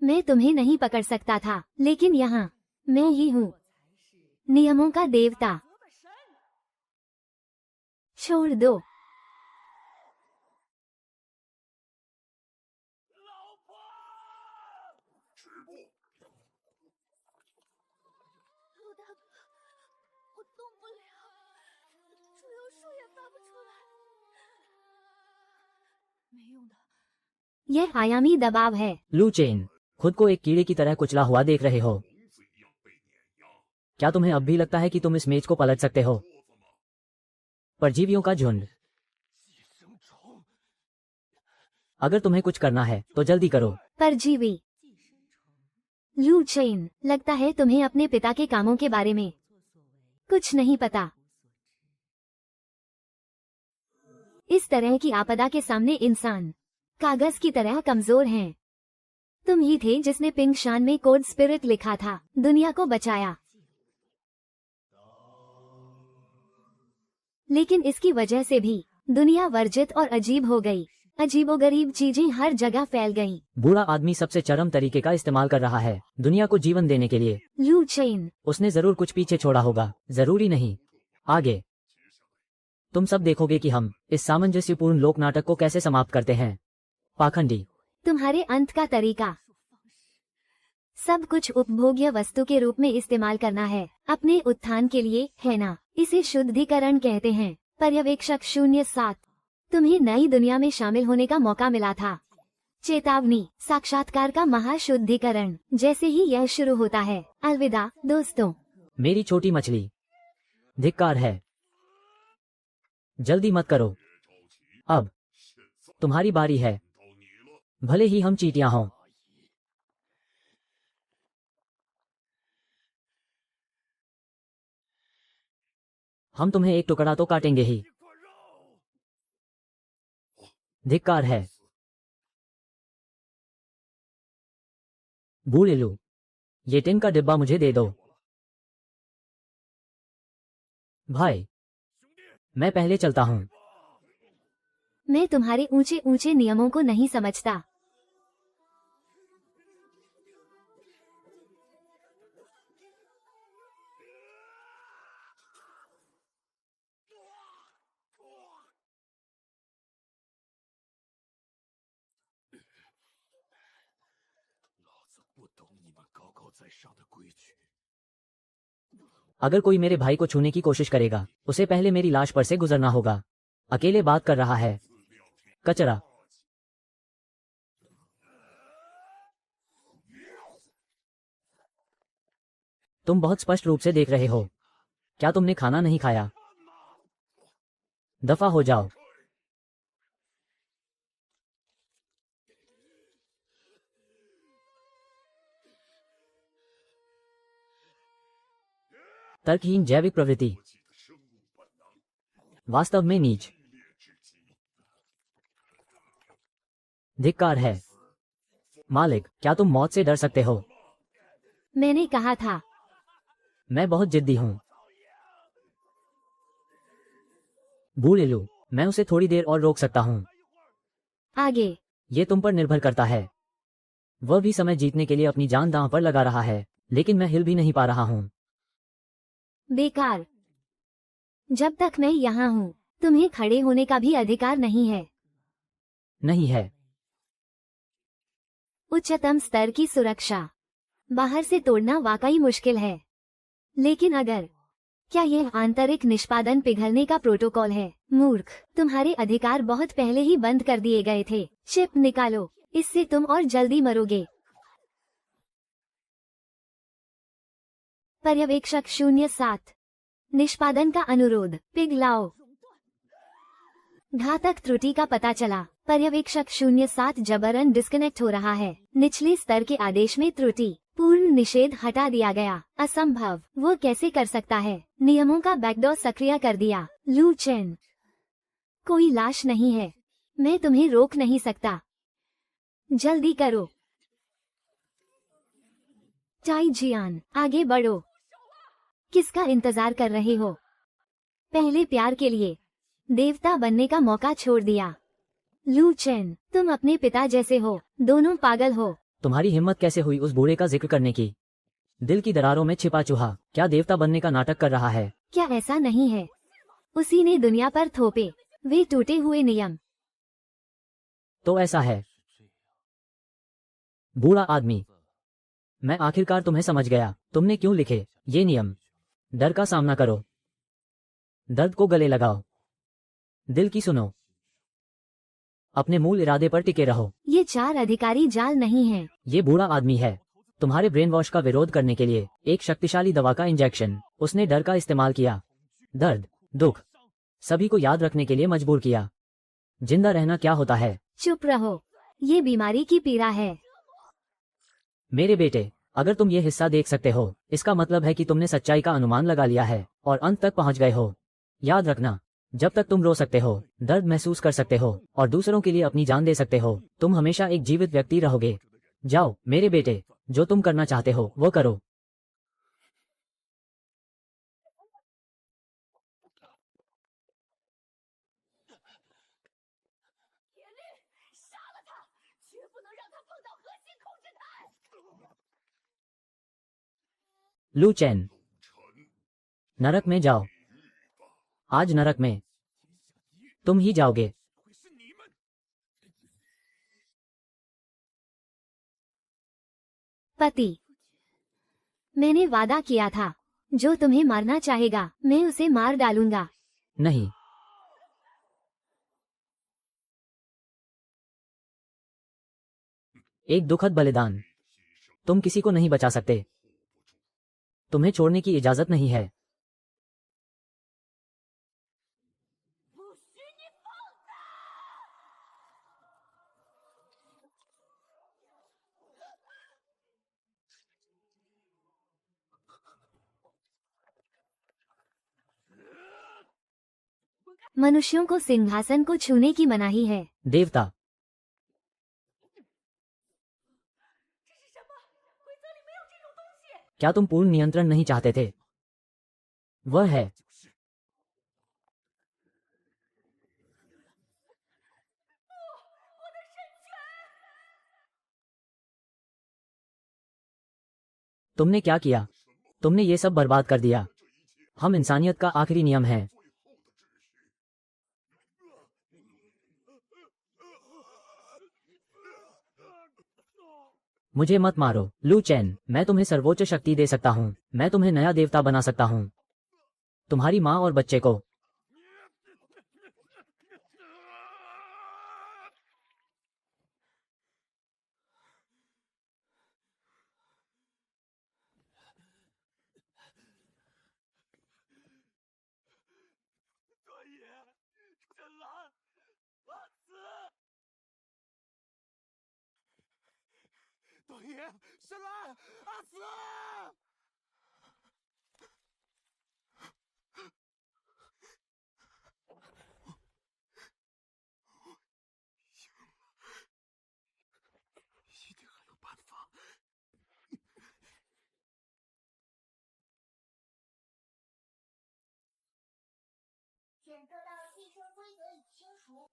मैं तुम्हें नहीं पकड़ सकता था, लेकिन यहाँ मैं ही हूँ, नियमों का देवता। छोड़ दो। यह आयामी दबाव है। लू चेन, खुद को एक कीड़े की तरह कुचला हुआ देख रहे हो। क्या तुम्हें अब भी लगता है कि तुम इस मेज को पलट सकते हो? परजीवियों का झुंड। 寄生虫， अगर तुम्हें कुछ करना है तो जल्दी करो। परजीवी। लू चेन, लगता है तुम्हें अपने पिता के कामों के बारे में कुछ नहीं पता। इस तरह की आपदा के सामने इंसान कागज की तरह कमजोर हैं। तुम ही थे जिसने पिंक शान में कोड स्पिरिट लिखा था, दुनिया को बचाया। लेकिन इसकी वजह से भी दुनिया वर्जित और अजीब हो गई। अजीबोगरीब चीजें हर जगह फैल गईं। बूढ़ा आदमी सबसे चरम तरीके का इस्तेमाल कर रहा है दुनिया को जीवन देने के लिए। लू चेन, उसने जरूर कुछ पीछे छोड़ा होगा, जरूरी नहीं। आगे तुम सब देखोगे कि हम इस सामंजस्यपूर्ण लोक नाटक को कैसे समाप्त करते हैं। पाखंडी। तुम्हारे अंत का तरीका सब कुछ उपभोग्य वस्तु के रूप में इस्तेमाल करना है, अपने उत्थान के लिए, है ना? इसे शुद्धिकरण कहते हैं। पर्यवेक्षक 07, तुम्हें नई दुनिया में शामिल होने का मौका मिला था। चेतावनी, साक्षात्कार का महाशुद्धिकरण। जैसे ही यह शुरू होता है, अलविदा दोस्तों। मेरी छोटी मछली, धिक्कार है, जल्दी मत करो। अब तुम्हारी बारी है, भले ही हम चींटियां हों। हम तुम्हें एक टुकड़ा तो काटेंगे ही। 一块肉， धिक्कार है। बूढ़ेलू, ये टिन का डिब्बा मुझे दे दो। भाई, 兄弟， मैं पहले चलता हूँ। मैं तुम्हारे ऊंचे ऊंचे नियमों को नहीं समझता।不懂你们高高在上的规矩。 अगर कोई मेरे भाई को छूने की कोशिश करेगा, उसे पहले मेरी लाश पर से गुजरना होगा। अकेले बात कर रहा है, कचरा। तुम बहुत स्पष्ट रूप से देख रहे हो। क्या तुमने खाना नहीं खाया? दफा हो जाओ। तर्कहीन जैविक प्रवृत्ति, 我记得生物本能 वास्तव में नीच, 卑劣至极。 धिक्कार है। मालिक, क्या तुम मौत से डर सकते हो? मैंने कहा था। मैं बहुत जिद्दी हूँ। बूढ़ेलू, मैं उसे थोड़ी देर और रोक सकता हूँ। आगे ये तुम पर निर्भर करता है। वह भी समय जीतने के लिए अपनी जान दांव पर लगा रहा है, लेकिन मैं हिल भी नहीं पा रहा हूँ। बेकार। जब तक मैं यहाँ हूँ, तुम्हें खड़े होने का भी अधिकार नहीं है। नहीं है। उच्चतम स्तर की सुरक्षा बाहर से तोड़ना वाकई मुश्किल है, लेकिन अगर क्या यह आंतरिक निष्पादन पिघलने का प्रोटोकॉल है? मूर्ख, तुम्हारे अधिकार बहुत पहले ही बंद कर दिए गए थे। चिप निकालो, इससे तुम और जल्दी मरोगे। पर्यवेक्षक 07, निष्पादन का अनुरोध, पिघलाओ। घातक त्रुटि का पता चला। पर्यवेक्षक 07 जबरन डिस्कनेक्ट हो रहा है। निचले स्तर के आदेश में त्रुटि, पूर्ण निषेध हटा दिया गया। असंभव, वो कैसे कर सकता है? नियमों का बैकडोर सक्रिय कर दिया। लू चेन, कोई लाश नहीं है, मैं तुम्हें रोक नहीं सकता। जल्दी करो। टाई जियान, आगे बढ़ो। किसका इंतजार कर रहे हो? पहले प्यार के लिए देवता बनने का मौका छोड़ दिया। लू चेन, तुम अपने पिता जैसे हो, दोनों पागल हो। तुम्हारी हिम्मत कैसे हुई उस बूढ़े का जिक्र करने की? दिल की दरारों में छिपा चूहा क्या देवता बनने का नाटक कर रहा है? क्या ऐसा नहीं है? उसी ने दुनिया पर थोपे वे टूटे हुए नियम। तो ऐसा है। बूढ़ा आदमी, मैं आखिरकार तुम्हें समझ गया। तुमने क्यों लिखे ये नियम? डर का सामना करो, दर्द को गले लगाओ, दिल की सुनो, अपने मूल इरादे पर टिके रहो। ये 4 अधिकारी जाल नहीं हैं। ये बूढ़ा आदमी है, तुम्हारे ब्रेन वॉश का विरोध करने के लिए एक शक्तिशाली दवा का इंजेक्शन। उसने डर का इस्तेमाल किया, दर्द, दुख, सभी को याद रखने के लिए मजबूर किया। जिंदा रहना क्या होता है? चुप रहो, ये बीमारी की पीड़ा है। मेरे बेटे, अगर तुम ये हिस्सा देख सकते हो, इसका मतलब है कि तुमने सच्चाई का अनुमान लगा लिया है और अंत तक पहुंच गए हो। याद रखना, जब तक तुम रो सकते हो, दर्द महसूस कर सकते हो और दूसरों के लिए अपनी जान दे सकते हो, तुम हमेशा एक जीवित व्यक्ति रहोगे। जाओ मेरे बेटे, जो तुम करना चाहते हो वो करो। लू चैन, नरक में जाओ। आज नरक में तुम ही जाओगे। पति, मैंने वादा किया था, जो तुम्हें मारना चाहेगा मैं उसे मार डालूंगा। नहीं, एक दुखद बलिदान। तुम किसी को नहीं बचा सकते। तुम्हें छोड़ने की इजाजत नहीं है। मनुष्यों को सिंहासन को छूने की मनाही है। देवता, क्या तुम पूर्ण नियंत्रण नहीं चाहते थे? वह है। तुमने क्या किया? तुमने ये सब बर्बाद कर दिया। हम इंसानियत का आखिरी नियम है। मुझे मत मारो लू चैन, मैं तुम्हें सर्वोच्च शक्ति दे सकता हूँ। मैं तुम्हें नया देवता बना सकता हूँ, तुम्हारी माँ और बच्चे को।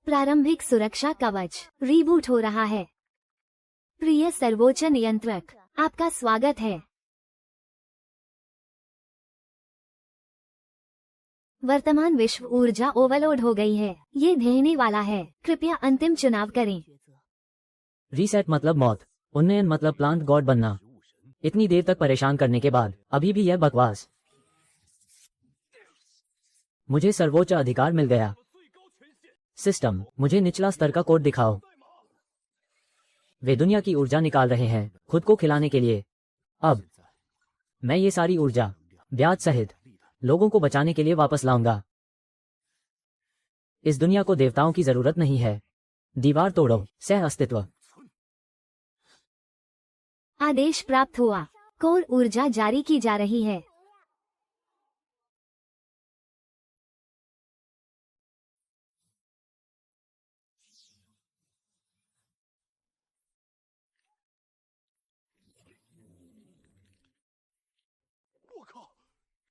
प्रारंभिक सुरक्षा कवच रीबूट हो रहा है। प्रिय सर्वोच्च नियंत्रक, आपका स्वागत है। वर्तमान विश्व ऊर्जा ओवरलोड हो गई है, ये ढहने वाला है। कृपया अंतिम चुनाव करें। रीसेट मतलब मौत, उन्नयन मतलब प्लांट गॉड बनना। इतनी देर तक परेशान करने के बाद अभी भी यह बकवास। मुझे सर्वोच्च अधिकार मिल गया। सिस्टम, मुझे निचला स्तर का कोड दिखाओ। वे दुनिया की ऊर्जा निकाल रहे हैं खुद को खिलाने के लिए। अब मैं ये सारी ऊर्जा ब्याज सहित लोगों को बचाने के लिए वापस लाऊंगा। इस दुनिया को देवताओं की जरूरत नहीं है। दीवार तोड़ो, सह अस्तित्व। आदेश प्राप्त हुआ, कोर ऊर्जा जारी की जा रही है।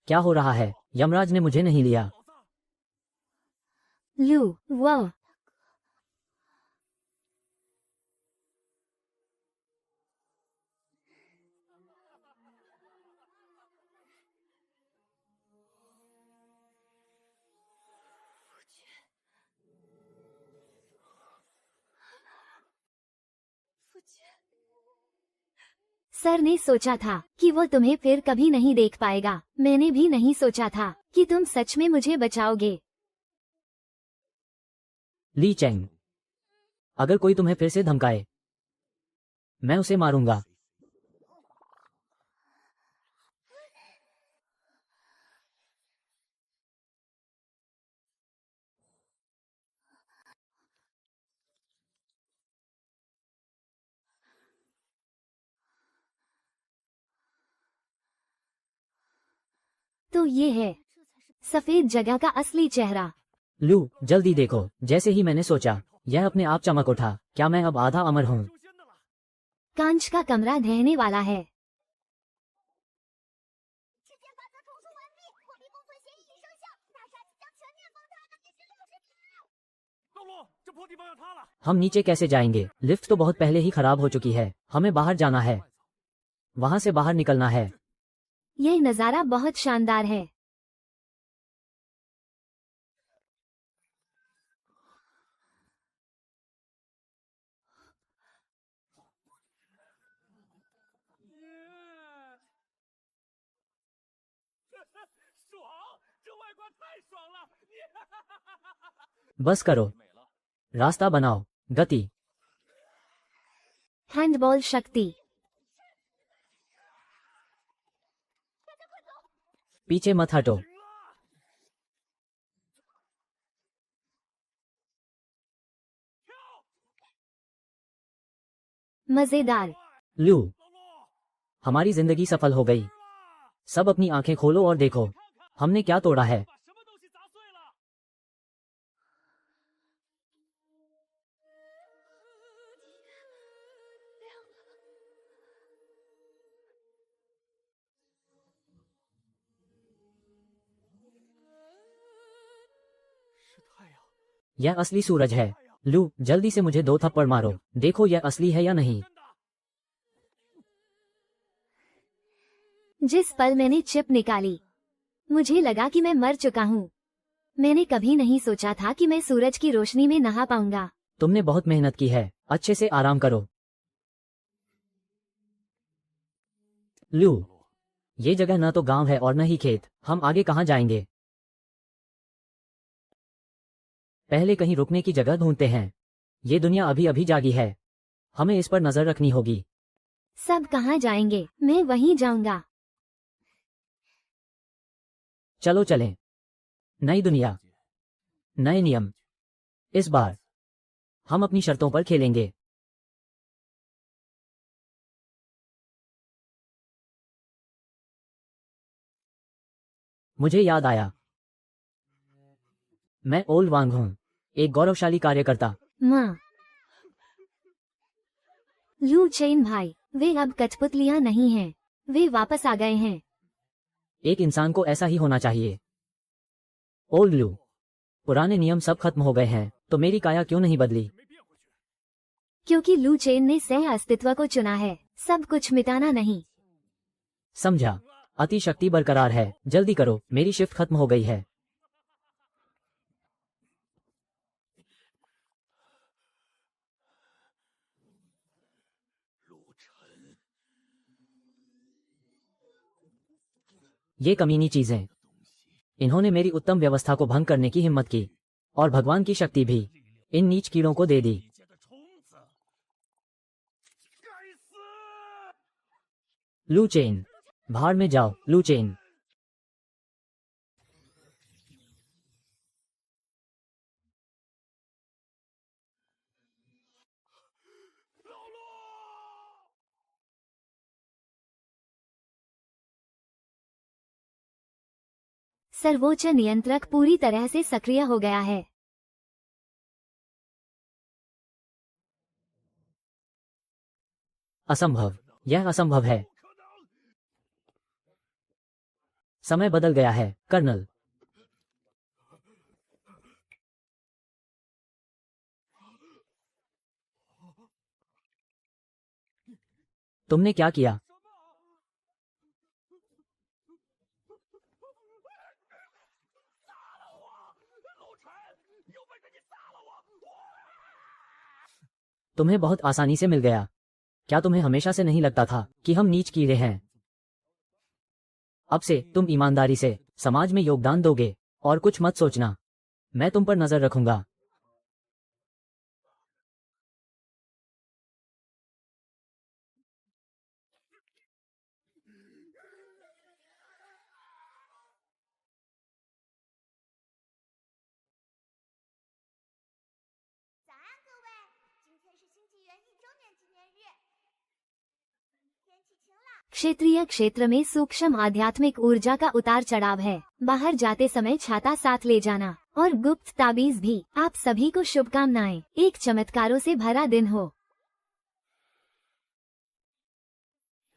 क्या हो रहा है? यमराज ने मुझे नहीं लिया। लू, वह सर ने सोचा था कि वो तुम्हें फिर कभी नहीं देख पाएगा। मैंने भी नहीं सोचा था कि तुम सच में मुझे बचाओगे। ली चैंग, अगर कोई तुम्हें फिर से धमकाए, मैं उसे मारूंगा। तो ये है सफेद जगह का असली चेहरा। लू, जल्दी देखो। जैसे ही मैंने सोचा, यह अपने आप चमक उठा। क्या मैं अब आधा अमर हूँ? 修仙的了。 कांच का कमरा ढहने वाला है। 时间法则重述完毕，货币共存协议已生效，大厦即将全面崩塌，那是60天。道路，这破地方要塌了。 हम नीचे कैसे जाएंगे? लिफ्ट तो बहुत पहले ही खराब हो चुकी है। हमें बाहर जाना है, वहां से बाहर निकलना है। यह नज़ारा बहुत शानदार है।耶！爽，这外观太爽了！बस करो, रास्ता बनाओ। गति। हैंडबॉल शक्ति। पीछे मत हटो। 赢了！ मजेदार। लू, 道路， हमारी जिंदगी सफल हो गई। 了！ सब अपनी आंखें खोलो और देखो, हमने क्या तोड़ा है। 把什么东西砸碎了？ 是太阳。 यह असली सूरज है। लू, जल्दी से मुझे 2 थप्पड़ मारो। देखो यह असली है या नहीं। 真的。 जिस पल मैंने चिप निकाली, मुझे लगा कि मैं मर चुका हूँ। मैंने कभी नहीं सोचा था कि मैं सूरज की रोशनी में नहा पाऊंगा। तुमने बहुत मेहनत की है। अच्छे से आराम करो। लू, ये जगह न तो गांव है और न ही खेत। हम आगे कहाँ जाएंगे? पहले कहीं रुकने की जगह ढूंढते हैं। ये दुनिया अभी अभी जागी है, हमें इस पर नजर रखनी होगी। सब कहाँ जाएंगे? मैं वहीं जाऊंगा। चलो चलें। नई दुनिया, नए नियम। इस बार हम अपनी शर्तों पर खेलेंगे। मुझे याद आया, मैं ओल्ड वांग हूं, एक गौरवशाली कार्यकर्ता। माँ, लू चेन भाई, वे अब कठपुतलियां नहीं हैं। वे वापस आ गए हैं। एक इंसान को ऐसा ही होना चाहिए। ओल्ड लू, पुराने नियम सब खत्म हो गए हैं, तो मेरी काया क्यों नहीं बदली? 没变回去。 क्योंकि लू चेन ने सह अस्तित्व को चुना है, सब कुछ मिटाना नहीं। समझा। अति शक्ति बरकरार है। जल्दी करो, मेरी शिफ्ट खत्म हो गई है। ये कमीनी चीजें, इन्होंने मेरी उत्तम व्यवस्था को भंग करने की हिम्मत की, और भगवान की शक्ति भी इन नीच कीड़ों को दे दी। 里间的虫子，该死！ लू चेन, भाड़ में जाओ। लू चेन, सर्वोच्च नियंत्रक पूरी तरह से सक्रिय हो गया है। असंभव, यह असंभव है। 不可能！ समय बदल गया है, कर्नल। तुमने क्या किया? 陆晨，有本事你杀了我！ तुम्हें बहुत आसानी से मिल गया। क्या तुम्हें हमेशा से नहीं लगता था कि हम नीच कीड़े हैं? अब से तुम ईमानदारी से समाज में योगदान दोगे और कुछ मत सोचना। मैं तुम पर नजर रखूंगा। क्षेत्रीय क्षेत्र में सूक्ष्म आध्यात्मिक ऊर्जा का उतार चढ़ाव है। बाहर जाते समय छाता साथ ले जाना और गुप्त ताबीज भी। आप सभी को शुभकामनाएं। एक चमत्कारों से भरा दिन हो।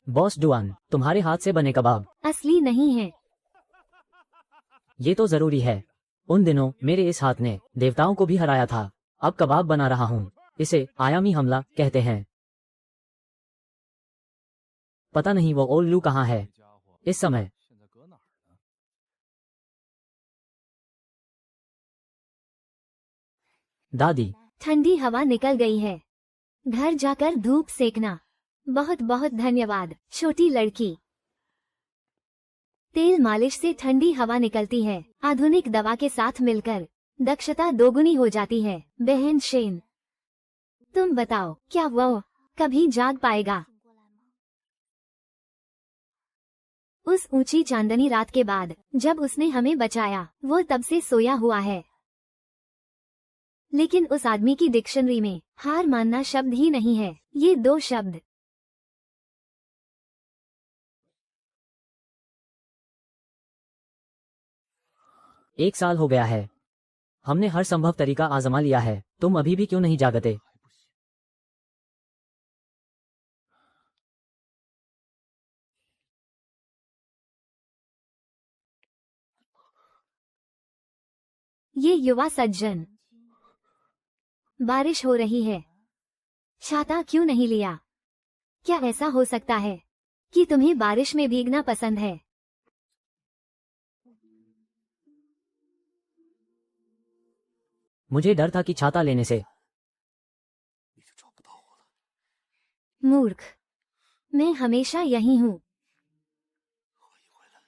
बॉस डुआन, तुम्हारे हाथ से बने कबाब असली नहीं है। ये तो जरूरी है। उन दिनों मेरे इस हाथ ने देवताओं को भी हराया था। अब कबाब बना रहा हूँ। इसे आयामी हमला कहते हैं। पता नहीं वो ओल्ड लू कहाँ है इस समय। दादी, ठंडी हवा निकल गई है। घर जाकर धूप सेकना। बहुत बहुत धन्यवाद छोटी लड़की। तेल मालिश से ठंडी हवा निकलती है। आधुनिक दवा के साथ मिलकर दक्षता दोगुनी हो जाती है। बहन शेन, तुम बताओ, क्या वो कभी जाग पाएगा? उस ऊंची चांदनी रात के बाद जब उसने हमें बचाया, वो तब से सोया हुआ है। लेकिन उस आदमी की डिक्शनरी में हार मानना शब्द ही नहीं है। ये 2 शब्द। एक साल हो गया है। हमने हर संभव तरीका आजमा लिया है। तुम अभी भी क्यों नहीं जागते? ये युवा सज्जन, बारिश हो रही है। छाता क्यों नहीं लिया? क्या ऐसा हो सकता है कि तुम्हें बारिश में भीगना पसंद है? मुझे डर था कि छाता लेने से। 你就找不到我了。 मूर्ख, मैं हमेशा यही हूँ। 我一回来，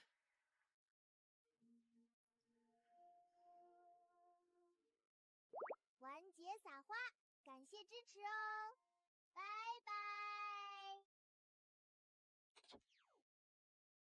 完结撒花，感谢支持哦，拜拜。